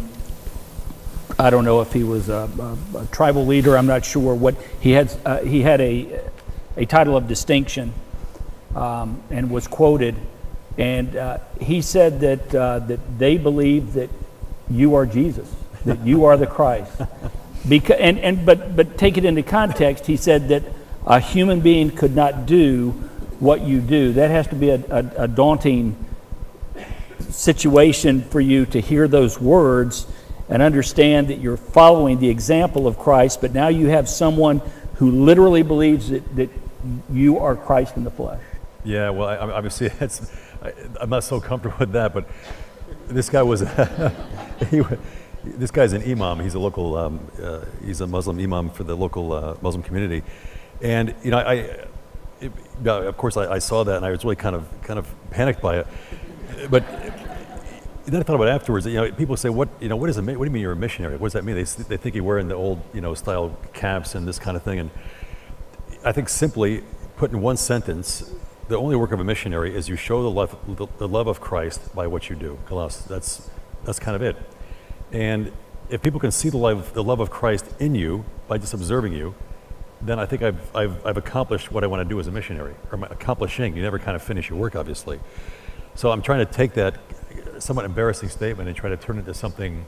[SPEAKER 1] I don't know if he was a tribal leader, I'm not sure what he had a title of distinction, and was quoted And he said that they believe that you are Jesus, that you are the Christ. But take it into context. He said that a human being could not do what you do. That has to be a daunting situation for you to hear those words and understand that you're following the example of Christ, but now you have someone who literally believes that you are Christ in the flesh.
[SPEAKER 4] Yeah, well, obviously, I'm not so comfortable with that, but this guy was, this guy's an imam. He's a local, he's a Muslim imam for the local Muslim community. And, you know, of course, I saw that and I was really kind of panicked by it. But then I thought about it afterwards. You know, people say, what do you mean you're a missionary? What does that mean? They think you're wearing the old, style caps and this kind of thing. And I think simply put in one sentence, the only work of a missionary is you show the love of Christ by what you do. Kalas, that's kind of it. And if people can see the love of Christ in you by just observing you, then I think I've accomplished what I want to do as a missionary. Or accomplishing, you never kind of finish your work, obviously. So I'm trying to take that somewhat embarrassing statement and try to turn it into something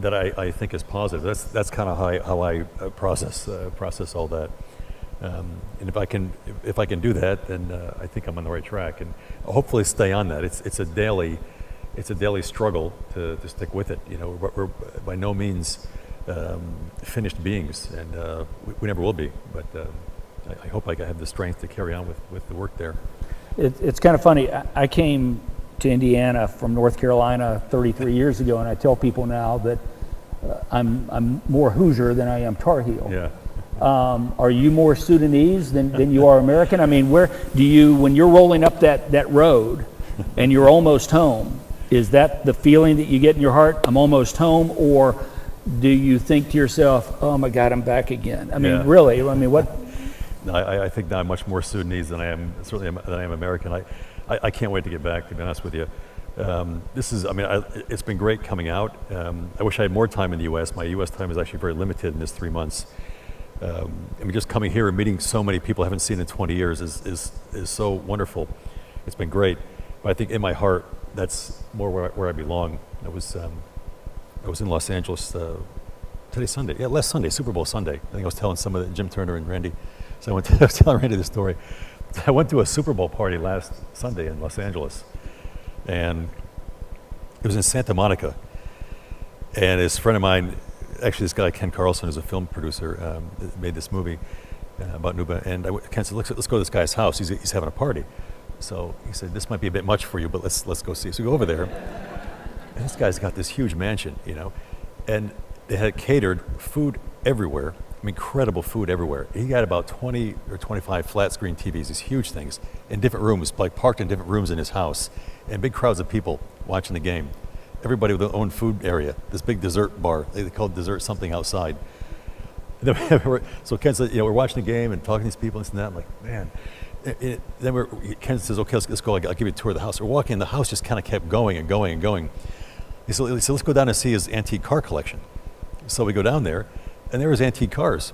[SPEAKER 4] that I think is positive. That's kind of how I process all that. And if I can do that, then I think I'm on the right track, and hopefully stay on that. It's a daily struggle to stick with it. We're by no means finished beings, and we never will be. But I hope I have the strength to carry on with the work there.
[SPEAKER 1] It's kind of funny. I came to Indiana from North Carolina 33 years ago, and I tell people now that I'm more Hoosier than I am Tar Heel.
[SPEAKER 4] Yeah.
[SPEAKER 1] Are you more Sudanese than you are American? I mean, where do you, when you're rolling up that road and you're almost home, is that the feeling that you get in your heart, I'm almost home, or do you think to yourself, oh my God, I'm back again? I mean,
[SPEAKER 4] Yeah.
[SPEAKER 1] really, I mean, what?
[SPEAKER 4] No, I think now I'm much more Sudanese than I am, certainly than I am American. I can't wait to get back, to be honest with you. It's been great coming out. I wish I had more time in the U.S. My U.S. time is actually very limited in this 3 months. Just coming here and meeting so many people I haven't seen in 20 years is so wonderful. It's been great. But I think in my heart, that's more where I belong. I was in Los Angeles today's Sunday. Yeah, last Sunday, Super Bowl Sunday. I think I was telling Jim Turner and Randy. So I was telling Randy the story. I went to a Super Bowl party last Sunday in Los Angeles, and it was in Santa Monica. And this friend of mine, actually this guy Ken Carlson, is a film producer, made this movie about Nubia. And Ken said, let's go to this guy's house. He's having a party. So he said, this might be a bit much for you, but let's go see. So we go over there, and this guy's got this huge mansion, and they had catered food everywhere. Incredible food everywhere. He got about 20 or 25 flat screen TVs, these huge things, in different rooms, like parked in different rooms in his house, and big crowds of people watching the game. Everybody with their own food area, this big dessert bar, they called dessert something outside. So Ken said, we're watching the game and talking to these people and this and that. I'm like, man. Then Ken says, okay, let's go. I'll give you a tour of the house. We're walking, and the house just kind of kept going and going and going. He said, let's go down and see his antique car collection. So we go down there, and there was antique cars.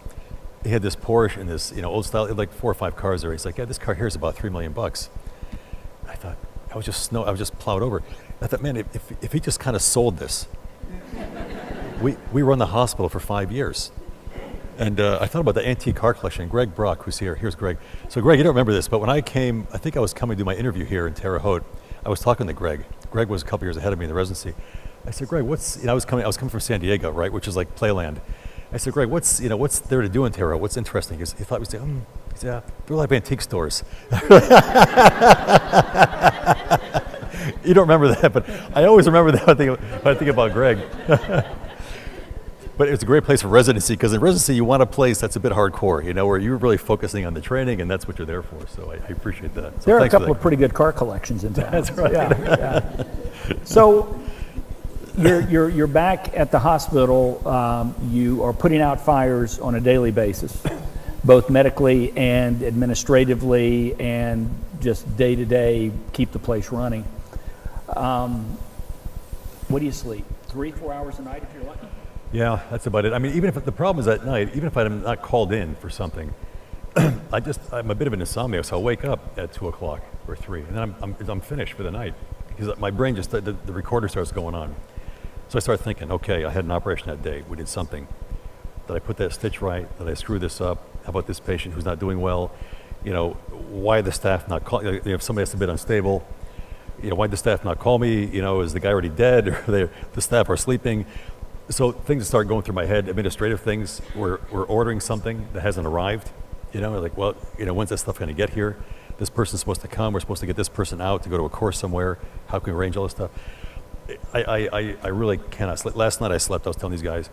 [SPEAKER 4] He had this Porsche and this, old style, like 4 or 5 cars there. He's like, yeah, this car here is about $3 million. I thought, I was just plowed over. I thought, man, if he just kind of sold this, we run the hospital for 5 years. And I thought about the antique car collection. Greg Brock, who's here. Here's Greg. So Greg, you don't remember this, but when I came, I think I was coming to do my interview here in Terre, Haute. I was talking to Greg. Greg was a couple years ahead of me in the residency. I said, Greg, I was coming from San Diego, right, which is like playland. I said, Greg, what's there to do in Terre? What's interesting? He thought we'd say, yeah, there are a lot of antique stores. You don't remember that, but I always remember that when I think about Greg. But it's a great place for residency, because in residency you want a place that's a bit hardcore, where you're really focusing on the training, and that's what you're there for. So I appreciate that. So
[SPEAKER 1] there are a couple of pretty good car collections in town.
[SPEAKER 4] That's right.
[SPEAKER 1] Yeah. So you're back at the hospital. You are putting out fires on a daily basis, both medically and administratively, and just day to day keep the place running. What do you sleep? 3-4 hours a night if you're lucky?
[SPEAKER 4] Yeah, that's about it. I mean, even if the problem is at night, even if I'm not called in for something, I'm a bit of an insomniac, so I'll wake up at 2 o'clock or 3, and then I'm finished for the night because my brain just, the recorder starts going on. So I start thinking, okay, I had an operation that day. We did something. Did I put that stitch right? Did I screw this up? How about this patient who's not doing well? You know, why the staff not call? You know, if somebody that's a bit unstable, you know, why the staff not call me? You know, is the guy already dead, or the staff are sleeping? So things start going through my head. Administrative things. We're ordering something that hasn't arrived. You know, like, well, you know, when's that stuff going to get here? This person's supposed to come. We're supposed to get this person out to go to a course somewhere. How can we arrange all this stuff? I really cannot sleep. Last night I slept. I was telling these guys,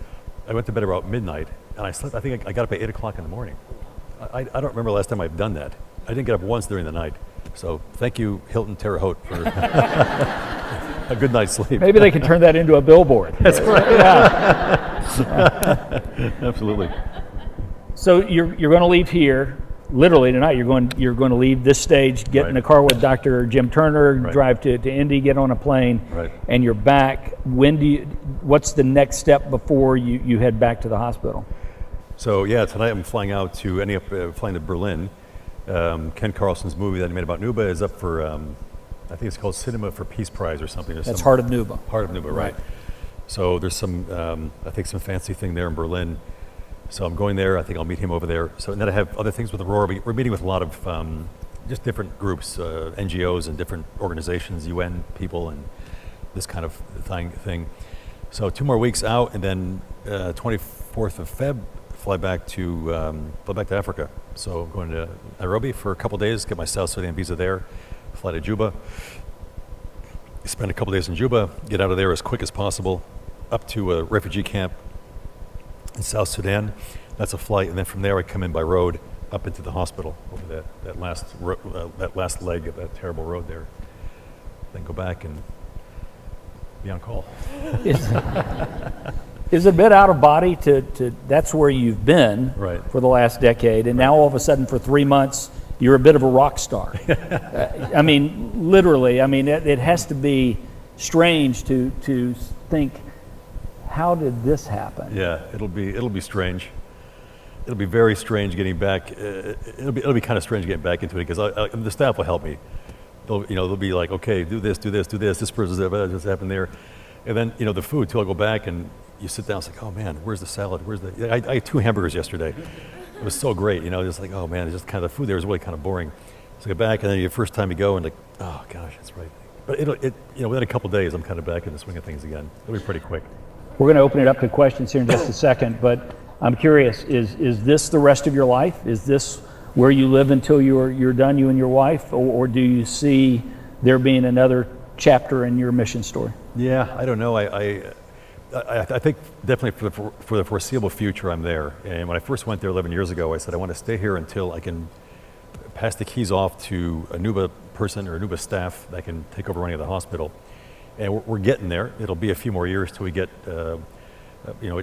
[SPEAKER 4] I went to bed about midnight, and I slept. I think I got up at 8 o'clock in the morning. I don't remember the last time I've done that. I didn't get up once during the night. So thank you, Hilton Terre, Haute, for a good night's sleep.
[SPEAKER 1] Maybe they can turn that into a billboard.
[SPEAKER 4] That's right.
[SPEAKER 1] Yeah.
[SPEAKER 4] Absolutely.
[SPEAKER 1] So you're going to leave here literally tonight. You're going to leave this stage, get in a car with Dr. Jim Turner, drive to Indy, get on a plane, and you're back. What's the next step before you head back to the hospital?
[SPEAKER 4] So yeah, tonight I'm flying out to flying to Berlin. Ken Carlson's movie that he made about Nubia is up for I think it's called Cinema for Peace Prize or something.
[SPEAKER 1] That's Heart of Nubia.
[SPEAKER 4] Heart of Nubia, right. So there's some I think some fancy thing there in Berlin. So I'm going there. I think I'll meet him over there. So and then I have other things with Aurora. We're meeting with a lot of just different groups, NGOs and different organizations, UN people, and this kind of thing. So 2 more weeks out, and then 24th of Feb, fly back to Africa. So I'm going to Nairobi for a couple days, get my South Sudan visa there, fly to Juba, spend a couple days in Juba, get out of there as quick as possible, up to a refugee camp in South Sudan. That's a flight, and then from there I come in by road up into the hospital over that last leg of that terrible road there. Then go back and be on call.
[SPEAKER 1] Is it a bit out of body to that's where you've been for the last decade, and now all of a sudden for 3 months you're a bit of a rock star? I mean, literally. I mean, it has to be strange to think, how did this happen?
[SPEAKER 4] Yeah, it'll be strange. It'll be very strange getting back. It'll be kind of strange getting back into it because the staff will help me. They'll be like, okay, do this. This person's just happened there, and then the food too. I'll go back and you sit down. It's like, oh man, where's the salad? I had 2 hamburgers yesterday. It was so great. Just like, oh man, it's just kind of the food there is really kind of boring. So I get back and then the first time you go and like, oh gosh, that's right. But within a couple of days, I'm kind of back in the swing of things again. It'll be pretty quick.
[SPEAKER 1] We're going to open it up to questions here in just a second, but I'm curious, is this the rest of your life? Is this where you live until you're done, you and your wife, or do you see there being another chapter in your mission story?
[SPEAKER 4] Yeah, I don't know. I think definitely for the foreseeable future, I'm there. And when I first went there 11 years ago, I said I want to stay here until I can pass the keys off to a Nubia person or a Nubia staff that can take over running of the hospital. And we're getting there. It'll be a few more years till we get a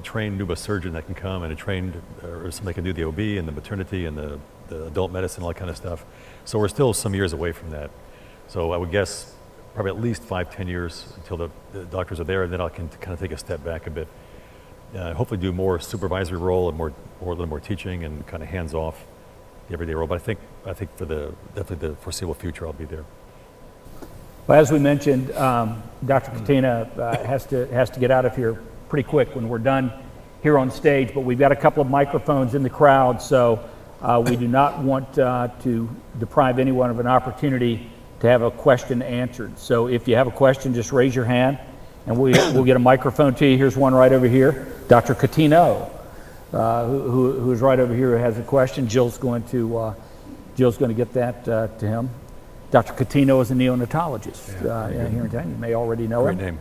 [SPEAKER 4] trained Nubia surgeon that can come and a trained or somebody can do the OB and the maternity and the adult medicine, all that kind of stuff. So we're still some years away from that. So I would guess probably at least 5-10 years until the doctors are there, and then I can kind of take a step back a bit. Hopefully do more supervisory role and a little more teaching and kind of hands off the everyday role. But I think for definitely the foreseeable future, I'll be there.
[SPEAKER 1] Well, as we mentioned, Dr. Catena has to get out of here pretty quick when we're done here on stage, but we've got a couple of microphones in the crowd, so we do not want to deprive anyone of an opportunity to have a question answered. So if you have a question, just raise your hand and we'll get a microphone to you. Here's one right over here. Dr. Catena, who is right over here, who has a question. Jill's going to get that to him. Dr. Catena is a neonatologist here in town. You may already know him.
[SPEAKER 4] Great name.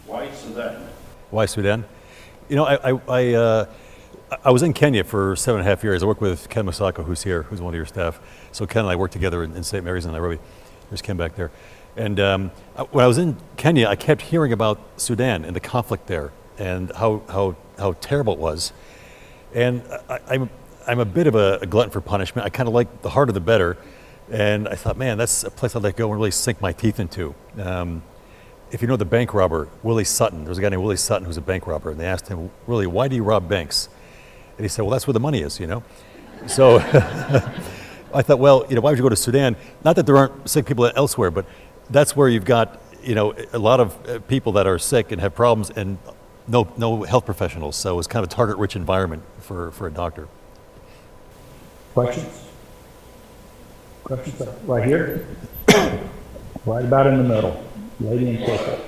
[SPEAKER 5] Why Sudan?
[SPEAKER 4] Why Sudan? I was in Kenya for 7.5 years. I worked with Ken Masako, who's here, who's one of your staff. So Ken and I worked together in St. Mary's in Nairobi. There's Ken back there. And when I was in Kenya, I kept hearing about Sudan and the conflict there and how terrible it was. And I'm a bit of a glutton for punishment. I kind of like the harder the better. And I thought, man, that's a place I'd like to go and really sink my teeth into. If you know the bank robber, Willie Sutton, there's a guy named Willie Sutton who's a bank robber, and they asked him, really, why do you rob banks? And he said, well, that's where the money is, you know. So I thought, well, you know, why would you go to Sudan? Not that there aren't sick people elsewhere, but that's where you've got, you know, a lot of people that are sick and have problems and no health professionals. So it's kind of a target-rich environment for a doctor.
[SPEAKER 1] Questions? Questions? Right here? Right about in the middle. Lady in purple.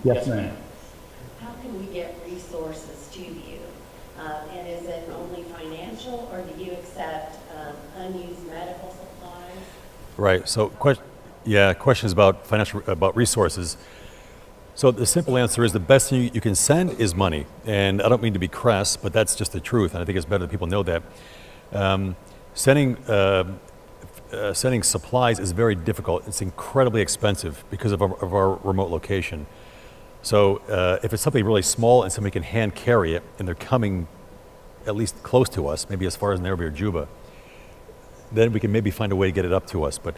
[SPEAKER 1] Yes, ma'am.
[SPEAKER 6] How can we get resources to you? And is it only financial, or do you accept unused medical supplies?
[SPEAKER 4] Right. So, questions about about resources. So the simple answer is the best thing you can send is money. And I don't mean to be crass, but that's just the truth. And I think it's better that people know that. Sending supplies is very difficult. It's incredibly expensive because of our remote location. So if it's something really small and somebody can hand carry it, and they're coming at least close to us, maybe as far as Nairobi or Juba, then we can maybe find a way to get it up to us. But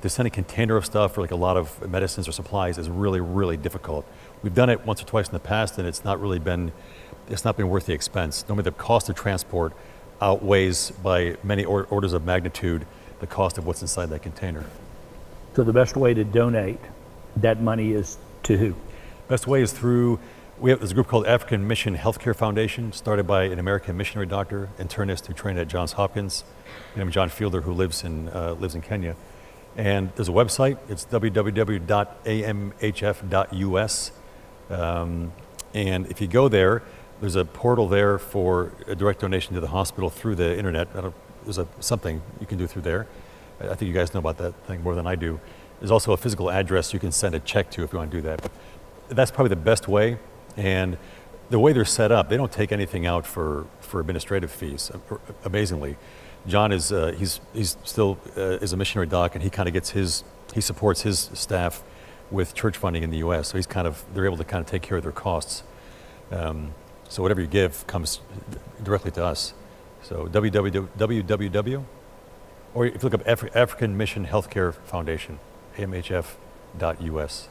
[SPEAKER 4] to send a container of stuff for like a lot of medicines or supplies is really, really difficult. We've done it once or twice in the past, and it's not been worth the expense. Normally the cost of transport outweighs by many orders of magnitude the cost of what's inside that container.
[SPEAKER 1] So the best way to donate that money is to who?
[SPEAKER 4] Best way is through, there's a group called African Mission Healthcare Foundation, started by an American missionary doctor, internist who trained at Johns Hopkins, named John Fielder, who lives in Kenya. And there's a website, it's www.amhf.us. And if you go there, there's a portal there for a direct donation to the hospital through the internet. There's something you can do through there. I think you guys know about that thing more than I do. There's also a physical address you can send a check to if you want to do that. But that's probably the best way. And the way they're set up, they don't take anything out for administrative fees, amazingly. John is he's still is a missionary doc, and he supports his staff with church funding in the U.S. So they're able to kind of take care of their costs. So whatever you give comes directly to us. So www, or if you look up African Mission Healthcare Foundation, amhf.us.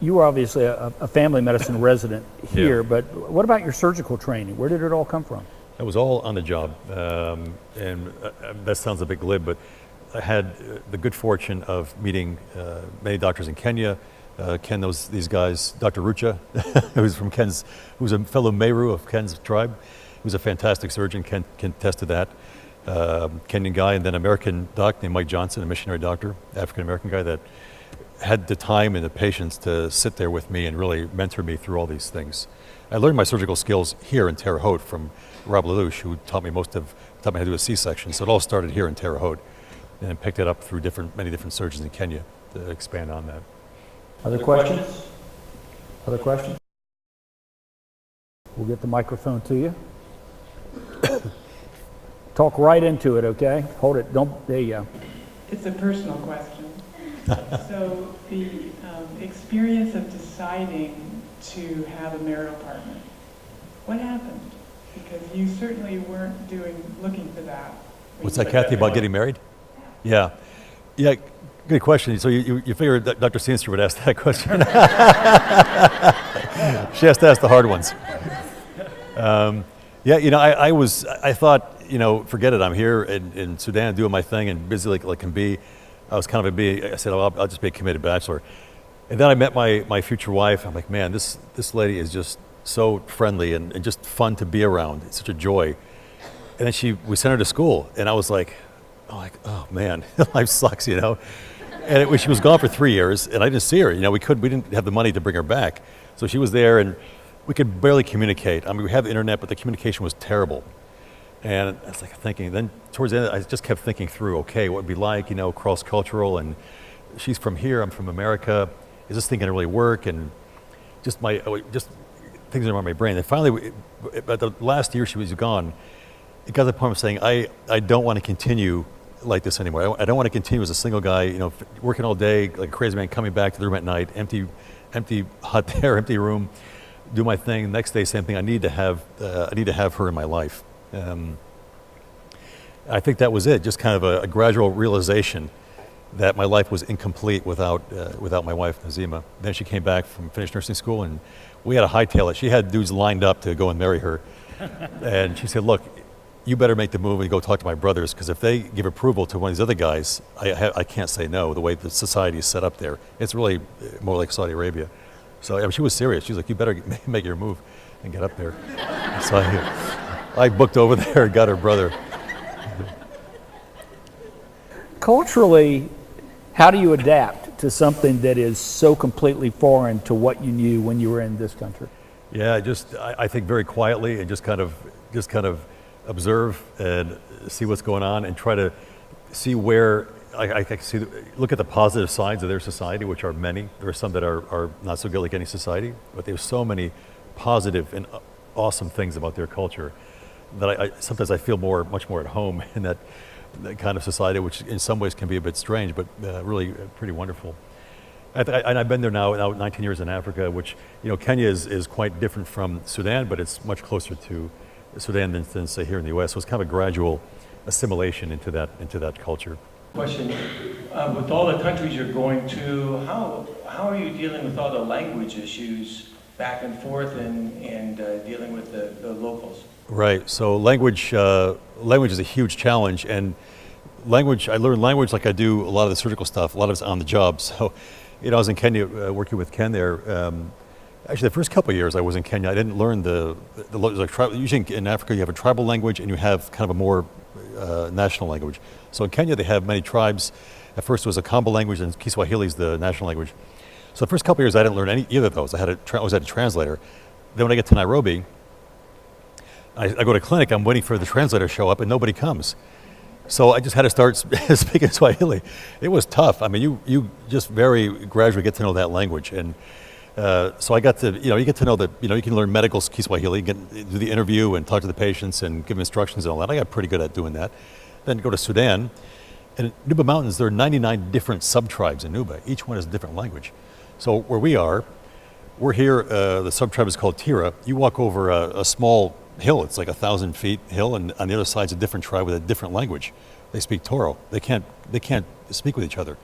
[SPEAKER 1] You were obviously a family medicine resident here,
[SPEAKER 4] Yeah.
[SPEAKER 1] but what about your surgical training? Where did it all come from?
[SPEAKER 4] That was all on the job, and that sounds a bit glib, but I had the good fortune of meeting many doctors in Kenya. Ken knows these guys, Dr. Rucha, who's a fellow Meru of Ken's tribe, who's a fantastic surgeon. Ken can attest to that. Kenyan guy, and then American doc named Mike Johnson, a missionary doctor, African-American guy that had the time and the patience to sit there with me and really mentor me through all these things. I learned my surgical skills here in Terre, Haute from Rob Lelouch, who taught me taught me how to do a C-section. So it all started here in Terre Haute, and then picked it up through many different surgeons in Kenya to expand on that.
[SPEAKER 1] Other questions? Other questions? We'll get the microphone to you. Talk right into it, okay? Hold it. There you go.
[SPEAKER 7] It's a personal question. So the experience of deciding to have a marital partner, what happened? Because you certainly weren't looking for that.
[SPEAKER 4] What's that, Kathy, about getting married? Yeah. Yeah, good question. So you figure that Dr. Seenster would ask that question. She has to ask the hard ones. Yeah, you know, I thought, you know, forget it. I'm here in Sudan doing my thing and busy like can be. I was kind of I said, oh, I'll just be a committed bachelor. And then I met my future wife. I'm like, man, this lady is just so friendly and just fun to be around. It's such a joy. And then we sent her to school, and I was like, oh man, life sucks, you know. And she was gone for 3 years, and I didn't see her. You know, we didn't have the money to bring her back, so she was there, and we could barely communicate. I mean, we have the internet, but the communication was terrible. And I was like thinking. Then towards the end, I just kept thinking through, okay, what it'd be like, you know, cross-cultural, and she's from here, I'm from America. Is this thing gonna really work? And just things around my brain. And finally, at the last year she was gone, it got to the point of saying, I don't want to continue like this anymore. I don't want to continue as a single guy, you know, working all day like a crazy man, coming back to the room at night, empty hut there, empty room, do my thing. Next day, same thing. I need to have her in my life. I think that was it. Just kind of a gradual realization that my life was incomplete without my wife, Nazima. Then she came back from finished nursing school, and we had to hightail it. She had dudes lined up to go and marry her. And she said, look, you better make the move and go talk to my brothers, because if they give approval to one of these other guys, I can't say no, the way the society is set up there. It's really more like Saudi Arabia. So I mean, she was serious. She was like, you better make your move and get up there. So I booked over there and got her brother.
[SPEAKER 1] Culturally, how do you adapt to something that is so completely foreign to what you knew when you were in this country?
[SPEAKER 4] Yeah, I think very quietly and just kind of observe and see what's going on and try to see where I can see, look at the positive sides of their society, which are many. There are some that are not so good like any society, but there's so many positive and awesome things about their culture that sometimes I feel much more at home in that kind of society, which in some ways can be a bit strange, but really pretty wonderful. And I've been there now 19 years in Africa, which, Kenya is quite different from Sudan, but it's much closer to Sudan than say here in the U.S. So it's kind of a gradual assimilation into that culture.
[SPEAKER 5] Question, with all the countries you're going to, how are you dealing with all the language issues back and forth and dealing with the locals?
[SPEAKER 4] Right, so language is a huge challenge, and I learned language like I do a lot of the surgical stuff. A lot of it's on the job. So, I was in Kenya working with Ken there. Actually, the first couple of years I was in Kenya, I didn't learn usually in Africa you have a tribal language and you have kind of a more national language. So in Kenya they have many tribes. At first it was a Kamba language, and Kiswahili is the national language. So the first couple of years I didn't learn either of those. I was at a translator. Then when I get to Nairobi, I go to a clinic, I'm waiting for the translator to show up and nobody comes. So I just had to start speaking Swahili. It was tough. I mean, you just very gradually get to know that language. And so I got to, you get to know that, you can learn medical Kiswahili, do the interview and talk to the patients and give them instructions and all that. I got pretty good at doing that. Then go to Sudan. And in Nubia Mountains, there are 99 different sub-tribes in Nubia. Each one has a different language. So where we're here, the sub-tribe is called Terre. You walk over a small hill, it's like 1,000 feet hill, and on the other side's a different tribe with a different language. They speak Toro. They can't speak with each other.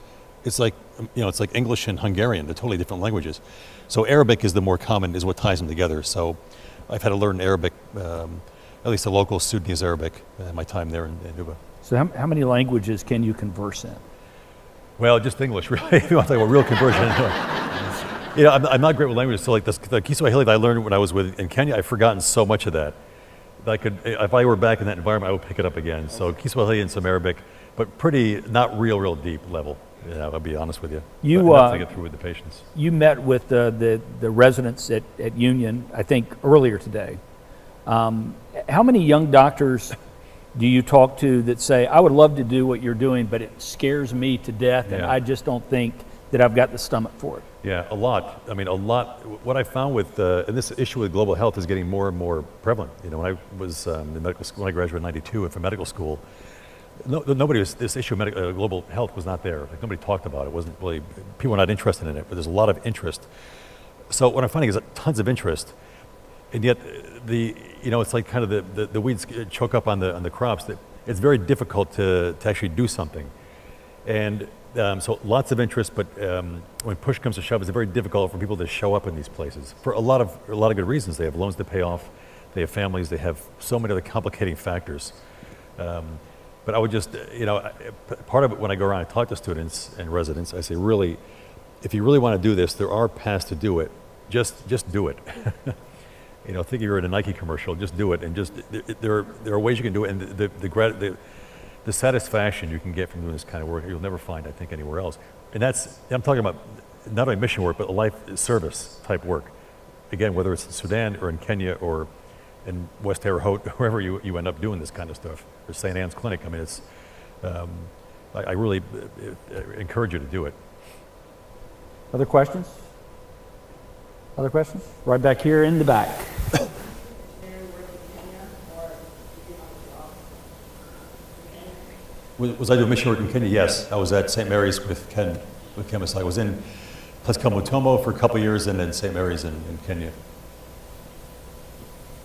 [SPEAKER 4] It's like it's like English and Hungarian. They're totally different languages. So Arabic is the more common, is what ties them together. So I've had to learn Arabic, at least the local Sudanese Arabic, in my time there in Nubia.
[SPEAKER 1] So how many languages can you converse in?
[SPEAKER 4] Well, just English, really. If you want to talk about real conversion. I'm not great with languages. So like the Kiswahili that I learned when I was in Kenya, I've forgotten so much of that. If I were back in that environment, I would pick it up again. So Kiswahili and some Arabic, but pretty, not real deep level. I'll be honest with you.
[SPEAKER 1] You
[SPEAKER 4] have to get through with the patients.
[SPEAKER 1] You met with the residents at Union, I think, earlier today. How many young doctors do you talk to that say, I would love to do what you're doing, but it scares me to death, and I just don't think that I've got the stomach for it?
[SPEAKER 4] Yeah, a lot. I mean, a lot. What I found with, and this issue with global health is getting more and more prevalent. When I was in medical school, when I graduated in '92 and from medical school, this issue of global health was not there. Like, nobody talked about it. It wasn't really, people were not interested in it, but there's a lot of interest. So what I'm finding is tons of interest, and yet it's like kind of the weeds choke up on the crops. That it's very difficult to actually do something, and so lots of interest, but when push comes to shove, it's very difficult for people to show up in these places for a lot of good reasons. They have loans to pay off, they have families, they have so many other complicating factors. But I would just, part of it when I go around and talk to students and residents, I say, really, if you really want to do this, there are paths to do it. Just do it. Think you're in a Nike commercial, just do it, and there are ways you can do it, and the satisfaction you can get from doing this kind of work, you'll never find, I think, anywhere else. And I'm talking about not only mission work, but life service type work. Again, whether it's in Sudan or in Kenya or in West Terre, Haute, wherever you end up doing this kind of stuff, or St. Anne's Clinic. I mean, I really encourage you to do it.
[SPEAKER 1] Other questions? Right back here in the back.
[SPEAKER 4] Was I doing mission work in Kenya? Yes. I was at St. Mary's with Ken Masai. I was in a place called Mutombo for a couple of years, and then St. Mary's in Kenya.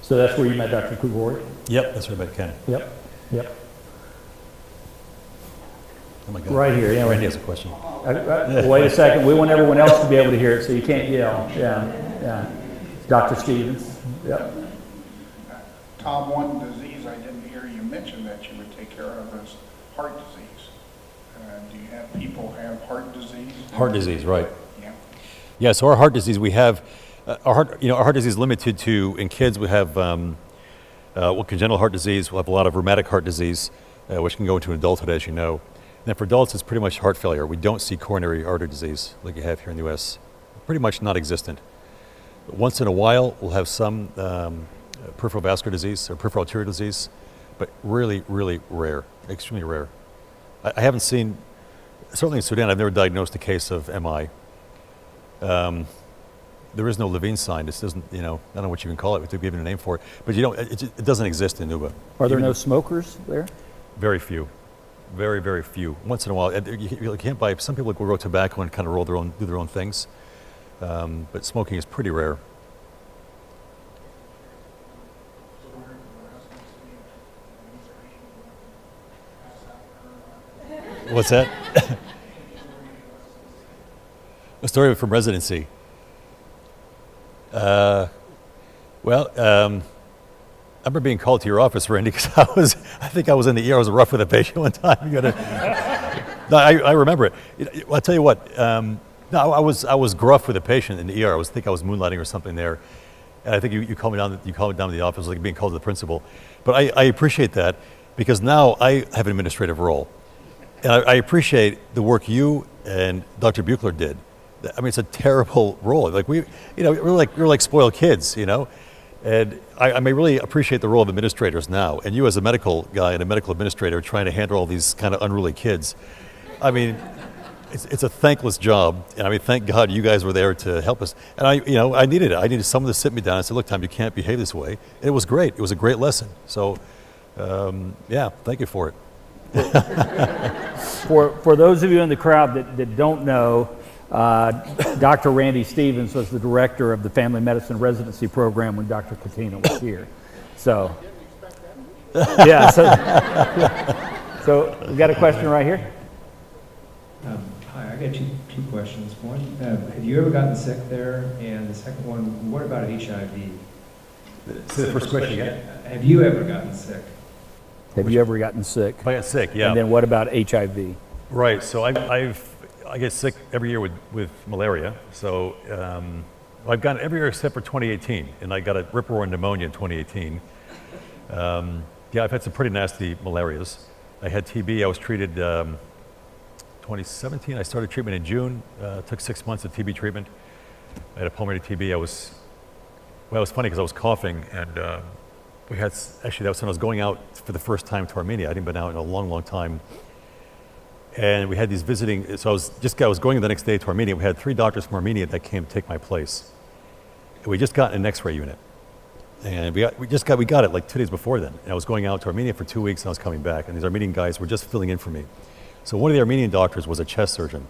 [SPEAKER 1] So that's where you met Dr. Kugori?
[SPEAKER 4] Yep, that's where I met Ken.
[SPEAKER 1] Yep.
[SPEAKER 4] Oh my God.
[SPEAKER 1] Right here, yeah.
[SPEAKER 4] Randy has a question.
[SPEAKER 1] Wait a second, we want everyone else to be able to hear it, so you can't yell. Yeah. Dr. Stevens, yep.
[SPEAKER 8] Tom, one disease I didn't hear you mention that you would take care of is heart disease. Do you have people have heart disease?
[SPEAKER 4] Heart disease, right.
[SPEAKER 8] Yeah.
[SPEAKER 4] Yeah, so our heart disease, we have, our heart disease is limited to, in kids we have congenital heart disease, we'll have a lot of rheumatic heart disease, which can go into adulthood, as you know. And then for adults, it's pretty much heart failure. We don't see coronary artery disease like you have here in the U.S. Pretty much non-existent. Once in a while, we'll have some peripheral vascular disease or peripheral arterial disease, but really, really rare, extremely rare. I haven't seen, certainly in Sudan, I've never diagnosed a case of MI. There is no Levine sign. This doesn't, I don't know what you can call it, to give it a name for it, but it doesn't exist in Nubia.
[SPEAKER 1] Are there no smokers there?
[SPEAKER 4] Very few. Very, very few. Once in a while, you can't buy, some people will grow tobacco and kind of do their own things. But smoking is pretty rare. What's that? A story from residency. I remember being called to your office, Randy, because I think I was in the ER. I was rough with a patient one time. No, I remember it. I'll tell you what. No, I was gruff with a patient in the ER. I think I was moonlighting or something there, and I think you called me down. You called me down to the office, like being called to the principal. But I appreciate that because now I have an administrative role, and I appreciate the work you and Dr. Buechler did. I mean, it's a terrible role. Like we're like spoiled kids, And I may really appreciate the role of administrators now. And you as a medical guy and a medical administrator trying to handle all these kind of unruly kids. I mean, it's a thankless job. And I mean, thank God you guys were there to help us. And I needed it. I needed someone to sit me down and say, look, Tom, you can't behave this way. And it was great. It was a great lesson. So, thank you for it.
[SPEAKER 1] For those of you in the crowd that don't know, Dr. Randy Stevens was the director of the family medicine residency program when Dr. Catena was here. So, yeah. So we got a question right here.
[SPEAKER 9] Hi, I got two questions. One, have you ever gotten sick there? And the second one, what about HIV?
[SPEAKER 4] So the first question again.
[SPEAKER 9] Have you ever gotten sick?
[SPEAKER 1] Have you ever gotten sick?
[SPEAKER 4] If I got sick, yeah.
[SPEAKER 1] And then what about HIV?
[SPEAKER 4] Right. So I get sick every year with malaria. So I've gotten every year except for 2018, and I got a rip-roaring pneumonia in 2018. I've had some pretty nasty malarias. I had TB. I was treated 2017. I started treatment in June. Took 6 months of TB treatment. I had a pulmonary TB. It was funny because I was coughing, and that was when I was going out for the first time to Armenia. I hadn't been out in a long, long time. And we had these visiting, so I was going the next day to Armenia. We had 3 doctors from Armenia that came to take my place. And we just got an X-ray unit. And we got it like 2 days before then. And I was going out to Armenia for 2 weeks and I was coming back. And these Armenian guys were just filling in for me. So one of the Armenian doctors was a chest surgeon.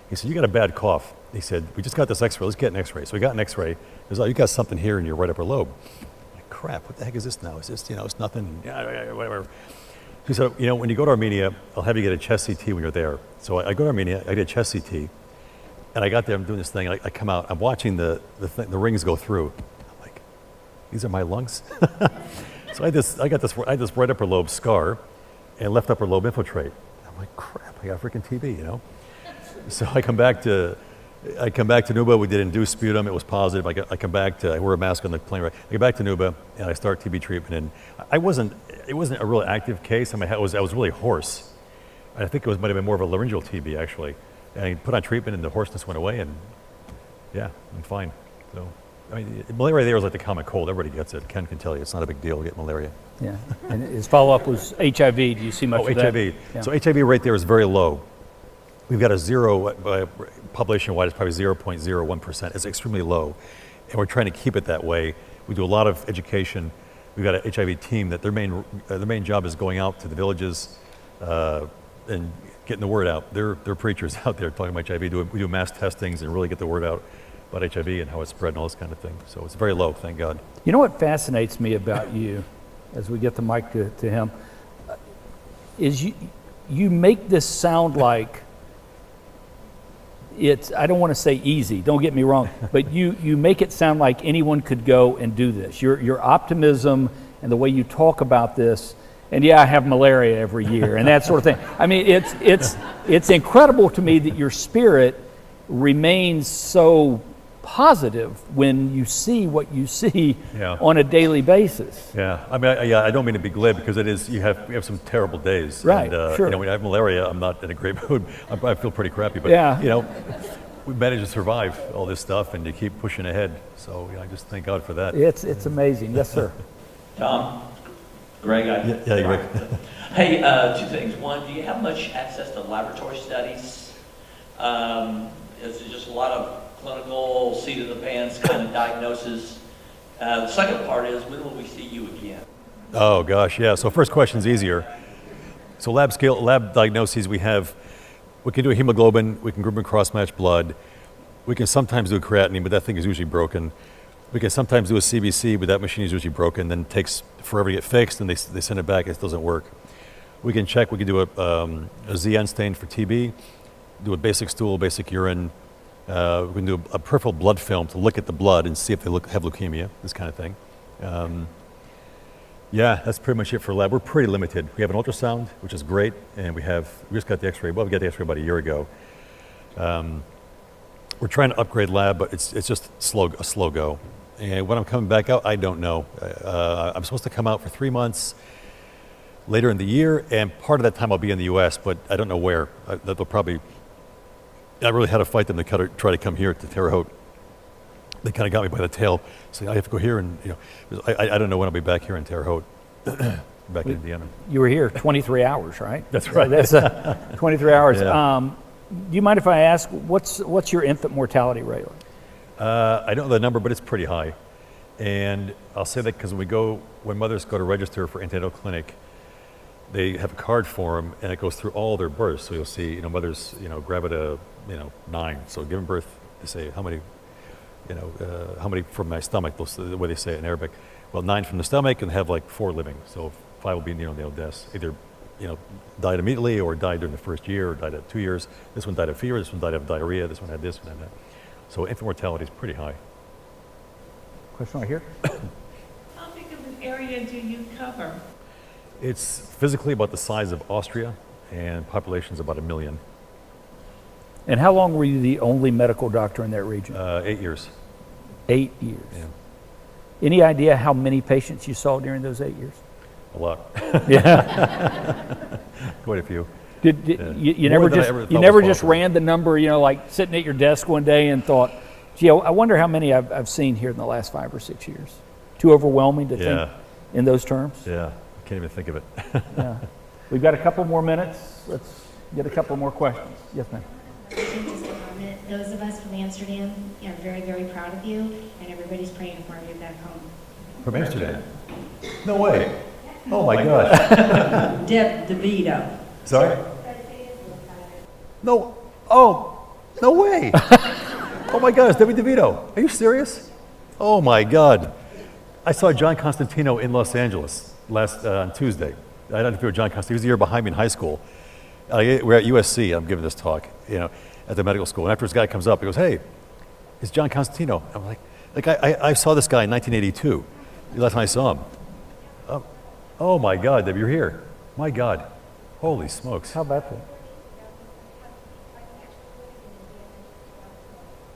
[SPEAKER 4] He said, you got a bad cough. He said, we just got this X-ray, let's get an X-ray. So we got an X-ray. He was like, you got something here in your right upper lobe. I'm like, crap, what the heck is this now? Is this, it's nothing, whatever. He said, when you go to Armenia, I'll have you get a chest CT when you're there. So I go to Armenia, I get a chest CT, and I got there, I'm doing this thing, I come out, I'm watching the rings go through. I'm like, these are my lungs? So I got this right upper lobe scar and left upper lobe infiltrate. I'm like, crap, I got freaking TB, So I come back to Nubia. We did induced sputum. It was positive. I come back to, I wear a mask on the plane. Right? I get back to Nubia and I start TB treatment. And it wasn't a real active case. I mean, I was really hoarse. I think might have been more of a laryngeal TB actually. And I put on treatment and the hoarseness went away. And yeah, I'm fine. So I mean, malaria there is like the common cold. Everybody gets it. Ken can tell you it's not a big deal to get malaria.
[SPEAKER 1] Yeah. And his follow-up was HIV. Do you see much of that?
[SPEAKER 4] HIV.
[SPEAKER 1] Yeah.
[SPEAKER 4] So HIV rate there is very low. We've got a zero, population-wide is probably 0.01%. It's extremely low, and we're trying to keep it that way. We do a lot of education. We've got an HIV team that their main job is going out to the villages and getting the word out. They're preachers out there talking about HIV. We do mass testings and really get the word out about HIV and how it's spread and all this kind of thing. So it's very low, thank God.
[SPEAKER 1] You know what fascinates me about you, as we get the mic to him, is you make this sound like I don't want to say easy, don't get me wrong, but you make it sound like anyone could go and do this. Your optimism and the way you talk about this, and yeah, I have malaria every year and that sort of thing. I mean, it's incredible to me that your spirit remains so positive when you see what you see on a daily basis.
[SPEAKER 4] Yeah, I mean, I don't mean to be glib because it is. We have some terrible days.
[SPEAKER 1] Right.
[SPEAKER 4] And,
[SPEAKER 1] sure.
[SPEAKER 4] You know, when I have malaria, I'm not in a great mood. I feel pretty crappy. But
[SPEAKER 1] Yeah.
[SPEAKER 4] you know, we managed to survive all this stuff and to keep pushing ahead. So I just thank God for that.
[SPEAKER 1] It's amazing. Yes, sir.
[SPEAKER 10] Tom, Greg,
[SPEAKER 4] Greg.
[SPEAKER 10] Hey, two things. One, do you have much access to laboratory studies? Is it just a lot of clinical, seat of the pants kind of diagnosis? The second part is, when will we see you again?
[SPEAKER 4] Oh gosh, yeah. So first question's easier. So lab diagnoses we can do a hemoglobin, we can group and cross-match blood, we can sometimes do a creatinine, but that thing is usually broken. We can sometimes do a CBC, but that machine is usually broken, then it takes forever to get fixed, and they send it back, it doesn't work. We can do a ZN stain for TB, do a basic stool, basic urine. We can do a peripheral blood film to look at the blood and see if they have leukemia, this kind of thing. Yeah, that's pretty much it for lab. We're pretty limited. We have an ultrasound, which is great, and we just got the x-ray. Well, we got the x-ray about a year ago. We're trying to upgrade lab, but it's just a slow go. And when I'm coming back out, I don't know. I'm supposed to come out for 3 months later in the year, and part of that time I'll be in the U.S., but I don't know where. I really had to fight them to try to come here to Terre, Haute. They kind of got me by the tail, saying I have to go here, and I don't know when I'll be back here in Terre Haute, back in Indiana.
[SPEAKER 1] You were here 23 hours, right?
[SPEAKER 4] That's right.
[SPEAKER 1] That's 23 hours.
[SPEAKER 4] Yeah.
[SPEAKER 1] Do you mind if I ask, what's your infant mortality rate?
[SPEAKER 4] I don't know the number, but it's pretty high. And I'll say that because when mothers go to register for antenatal clinic, they have a card for them, and it goes through all their births. So you'll see, mothers, gravida, 9. So giving birth, they say how many from my stomach, the way they say it in Arabic. Well, 9 from the stomach, and have like 4 living. So 5 will be neonatal deaths. Either, died immediately, or died during the first year, or died at 2 years. This one died of fever, this one died of diarrhea, this one had this, one had that. So infant mortality is pretty high.
[SPEAKER 1] Question right here.
[SPEAKER 11] How big of an area do you cover?
[SPEAKER 4] It's physically about the size of Austria, and population's about 1 million.
[SPEAKER 1] And how long were you the only medical doctor in that region?
[SPEAKER 4] 8 years.
[SPEAKER 1] 8 years.
[SPEAKER 4] Yeah.
[SPEAKER 1] Any idea how many patients you saw during those 8 years?
[SPEAKER 4] A lot.
[SPEAKER 1] Yeah.
[SPEAKER 4] Quite a few.
[SPEAKER 1] You never just ran the number, like sitting at your desk one day and thought, gee, I wonder how many I've seen here in the last 5 or 6 years. Too overwhelming to think in those terms?
[SPEAKER 4] Yeah, I can't even think of it.
[SPEAKER 1] Yeah. We've got a couple more minutes. Let's get a couple more questions. Yes, ma'am.
[SPEAKER 12] Just a comment. Those of us from Amsterdam are very, very proud of you, and everybody's praying for you back home.
[SPEAKER 4] From Amsterdam? No way. Oh my gosh.
[SPEAKER 11] Deb DeVito.
[SPEAKER 4] Sorry? No. Oh, no way. Oh my gosh, Debbie DeVito. Are you serious? Oh my God. I saw John Constantino in Los Angeles on Tuesday. I don't know if you were John Constantino. He was the year behind me in high school. We're at USC. I'm giving this talk, at the medical school. And after this guy comes up, he goes, "Hey, it's John Constantino." I'm like I saw this guy in 1982. The last time I saw him. Oh my God, Deb, you're here. My God. Holy smokes.
[SPEAKER 1] How about that?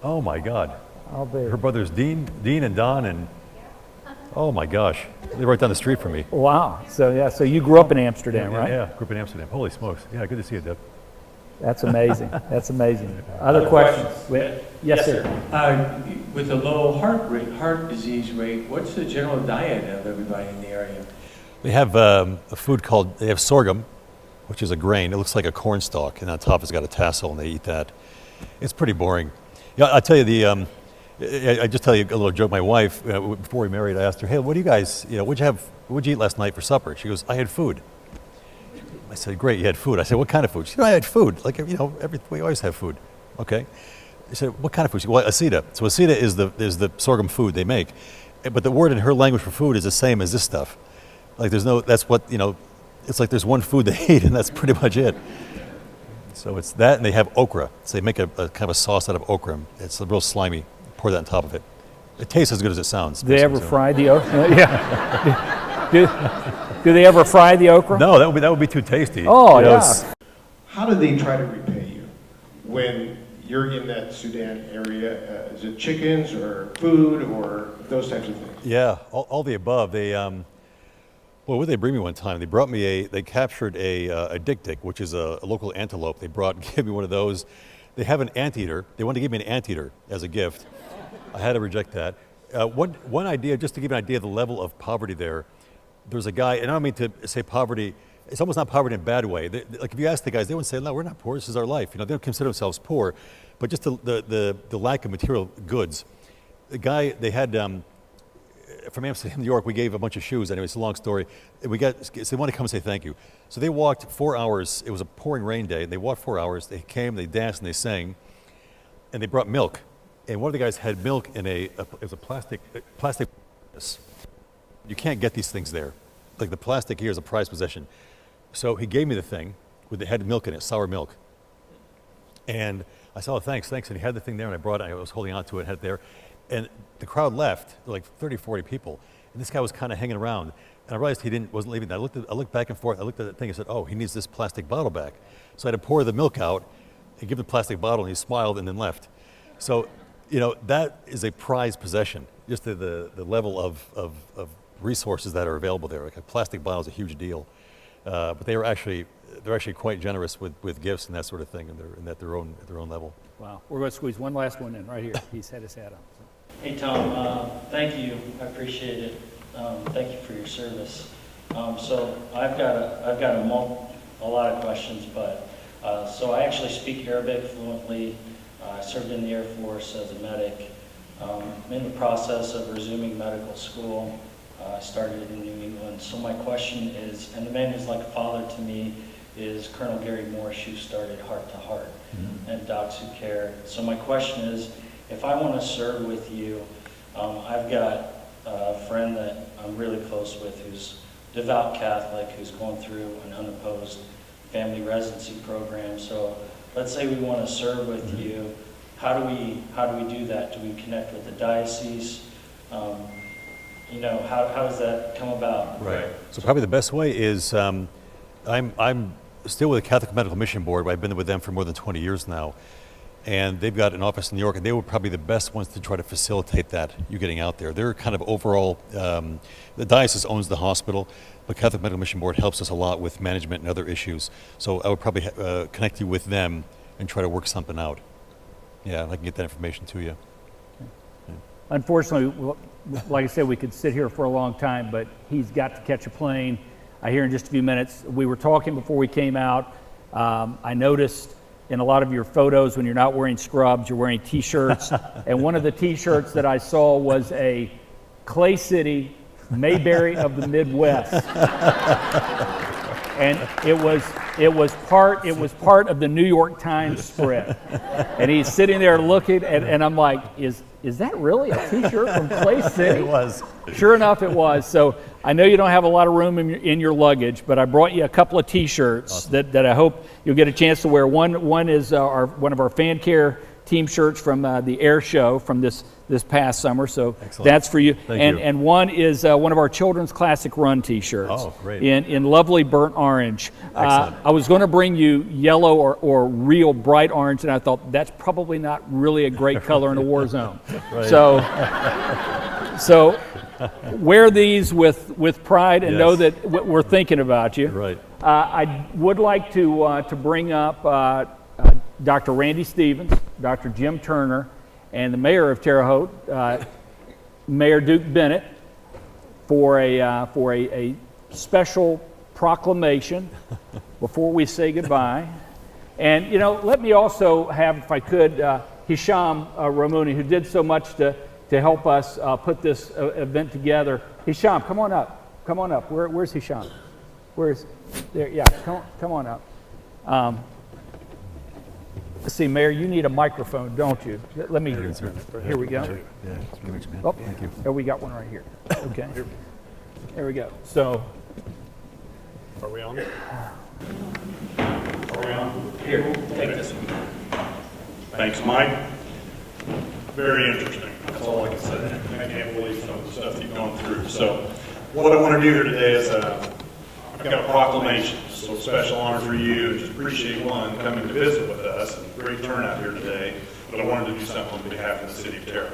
[SPEAKER 4] Oh my God.
[SPEAKER 1] I'll be.
[SPEAKER 4] Her brothers Dean and Don, and oh my gosh, they're right down the street from me.
[SPEAKER 1] Wow. So you grew up in Amsterdam, right?
[SPEAKER 4] Yeah, grew up in Amsterdam. Holy smokes. Yeah, good to see you, Deb.
[SPEAKER 1] That's amazing. That's amazing. Other questions? Yes, sir.
[SPEAKER 5] With a low heart disease rate, what's the general diet of everybody in the area?
[SPEAKER 4] They have a food they have sorghum, which is a grain. It looks like a corn stalk, and on top it's got a tassel, and they eat that. It's pretty boring. Yeah, I'll tell you I just tell you a little joke. My wife, before we married, I asked her, "Hey, what do you guys, what'd you eat last night for supper?" She goes, "I had food." I said, "Great, you had food." I said, "What kind of food?" She said, "I had food. Like, we always have food." Okay. I said, "What kind of food?" She said, "Well, asida." So asida is the sorghum food they make, but the word in her language for food is the same as this stuff. Like, that's what it's like there's one food they eat, and that's pretty much it. So it's that, and they have okra. So they make a kind of a sauce out of okra. It's real slimy. Pour that on top of it. It tastes as good as it sounds.
[SPEAKER 1] Do they ever fry the okra? Yeah. Do they ever fry the okra?
[SPEAKER 4] No, that would be too tasty.
[SPEAKER 1] Oh, yeah.
[SPEAKER 13] How do they try to repay you when you're in that Sudan area? Is it chickens or food or those types of things?
[SPEAKER 4] Yeah, all the above. They, well, what did they bring me one time? They captured a dik-dik, which is a local antelope. They gave me one of those. They have an anteater. They wanted to give me an anteater as a gift. I had to reject that. One idea, just to give you an idea of the level of poverty there, there's a guy, and I don't mean to say poverty, it's almost not poverty in a bad way. Like if you ask the guys, they wouldn't say, no, we're not poor, this is our life. They don't consider themselves poor, but just the lack of material goods. The guy, they had, from Amsterdam, New York, we gave a bunch of shoes. Anyway, it's a long story. So they wanted to come and say thank you. So they walked 4 hours. It was a pouring rain day. They walked 4 hours. They came, they danced, and they sang. And they brought milk. And one of the guys had milk in it was a plastic. You can't get these things there. Like the plastic here is a prized possession. So he gave me the thing with it had milk in it, sour milk. And I said, oh, thanks. And he had the thing there, and I brought it. I was holding on to it, had it there. And the crowd left, like 30, 40 people. And this guy was kind of hanging around. And I realized wasn't leaving. I looked back and forth. I looked at that thing and said, oh, he needs this plastic bottle back. So I had to pour the milk out and give the plastic bottle, and he smiled and then left. So, that is a prized possession, just the level of resources that are available there. Like a plastic bottle is a huge deal. But they're actually quite generous with gifts and that sort of thing, and they're at their own level.
[SPEAKER 1] Wow. We're going to squeeze one last one in right here. He's had his hat up. So.
[SPEAKER 14] Hey, Tom. Thank you. I appreciate it. Thank you for your service. So I've got a lot of questions, but so I actually speak Arabic fluently. I served in the Air Force as a medic. I'm in the process of resuming medical school. I started in New England. So my question is, and the man who's like a father to me is Colonel Gary Morse, who started Heart to Heart and Docs Who Care. So my question is, if I want to serve with you, I've got a friend that I'm really close with who's devout Catholic, who's going through an unopposed family residency program. So let's say we want to serve with you. How do we do that? Do we connect with the diocese? How does that come about?
[SPEAKER 4] Right. So probably the best way is I'm still with the Catholic Medical Mission Board. I've been with them for more than 20 years now. And they've got an office in New York, and they were probably the best ones to try to facilitate that, you getting out there. They're kind of overall, the diocese owns the hospital, but Catholic Medical Mission Board helps us a lot with management and other issues. So I would probably connect you with them and try to work something out. Yeah, I can get that information to you.
[SPEAKER 1] Yeah. Unfortunately, like I said, we could sit here for a long time, but he's got to catch a plane. I hear in just a few minutes. We were talking before we came out. I noticed in a lot of your photos when you're not wearing scrubs, you're wearing T-shirts. And one of the T-shirts that I saw was a Clay City Mayberry of the Midwest. And it was part of the New York Times spread. And he's sitting there looking, and I'm like, is that really a T-shirt from Clay City?
[SPEAKER 4] It was.
[SPEAKER 1] Sure enough, it was. So I know you don't have a lot of room in your luggage, but I brought you a couple of T-shirts awesome. that I hope you'll get a chance to wear. One is one of our fan care team shirts from the air show from this past summer. So excellent. That's for you.
[SPEAKER 4] Thank you.
[SPEAKER 1] And one is one of our children's classic run T-shirts.
[SPEAKER 4] Oh, great.
[SPEAKER 1] In lovely burnt orange.
[SPEAKER 4] Excellent.
[SPEAKER 1] I was going to bring you yellow or real bright orange, and I thought that's probably not really a great color in a war zone. Right. So wear these with pride and yes. know that we're thinking about you.
[SPEAKER 4] Right.
[SPEAKER 1] I would like to bring up Dr. Randy Stevens, Dr. Jim Turner, and the mayor of Terre Haute, Mayor Duke Bennett, for a special proclamation before we say goodbye. And let me also have, if I could, Hisham Ramouni, who did so much to help us put this event together. Hisham, come on up. Come on up. Where's Hisham? Where's there? Yeah, come on up. Let's see, Mayor, you need a microphone, don't you? Let me. Here we go. Oh, thank you. Oh, we got one right here. Okay. There we go. So,
[SPEAKER 15] Are we on? Are we on?
[SPEAKER 5] Here, take this one.
[SPEAKER 15] Thanks, Mike. Very interesting. That's all I can say. I can't believe some of the stuff you've gone through. So what I want to do here today is I've got a proclamation. So a special honor for you. Just appreciate one coming to visit with us. Great turnout here today. But I wanted to do something on behalf of the city of Terre.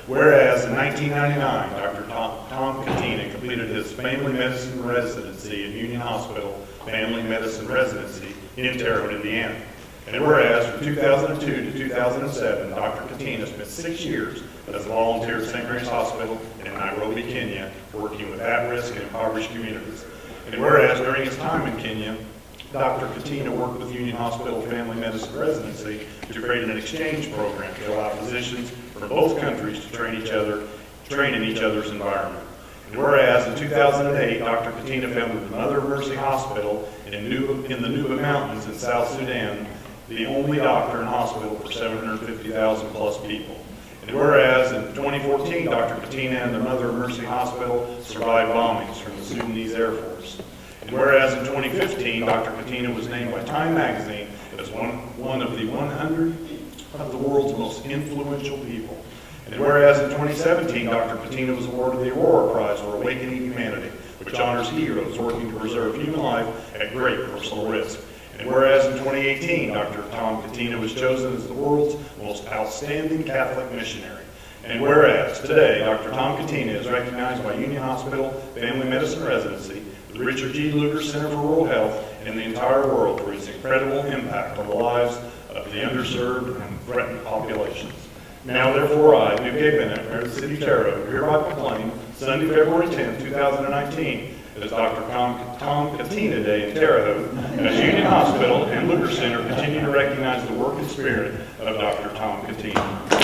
[SPEAKER 15] Whereas in 1999, Dr. Tom Catena completed his family medicine residency at Union Hospital Family Medicine Residency in Terre Haute, Indiana. And whereas from 2002 to 2007, Dr. Catena spent 6 years as a volunteer at St. Mary's Hospital in Nairobi, Kenya, working with at-risk and impoverished communities. And whereas during his time in Kenya, Dr. Catena worked with Union Hospital Family Medicine Residency to create an exchange program to allow physicians from both countries to train in each other's environment. And whereas in 2008, Dr. Catena founded the Mother of Mercy Hospital in the Nubia Mountains in South Sudan, the only doctor and hospital for 750,000 plus people. And whereas in 2014, Dr. Catena and the Mother of Mercy Hospital survived bombings from the Sudanese Air Force. And whereas in 2015, Dr. Catena was named by Time magazine as one of the 100 of the world's most influential people. And whereas in 2017, Dr. Catena was awarded the Aurora Prize for Awakening Humanity, which honors heroes working to preserve human life at great personal risk. And whereas in 2018, Dr. Tom Catena was chosen as the world's most outstanding Catholic missionary. And whereas today, Dr. Tom Catena is recognized by Union Hospital Family Medicine Residency, the Richard G. Lugar Center for Rural Health, and the entire world for his incredible impact on the lives of the underserved and threatened populations. Now, therefore, I, Nubia Bennett, Mayor of the City of Terre, hereby proclaim Sunday, February 10, 2019, as Dr. Tom Catena Day in Terre Haute, as Union Hospital and Lugar Center continue to recognize the work and spirit of Dr. Tom Catena.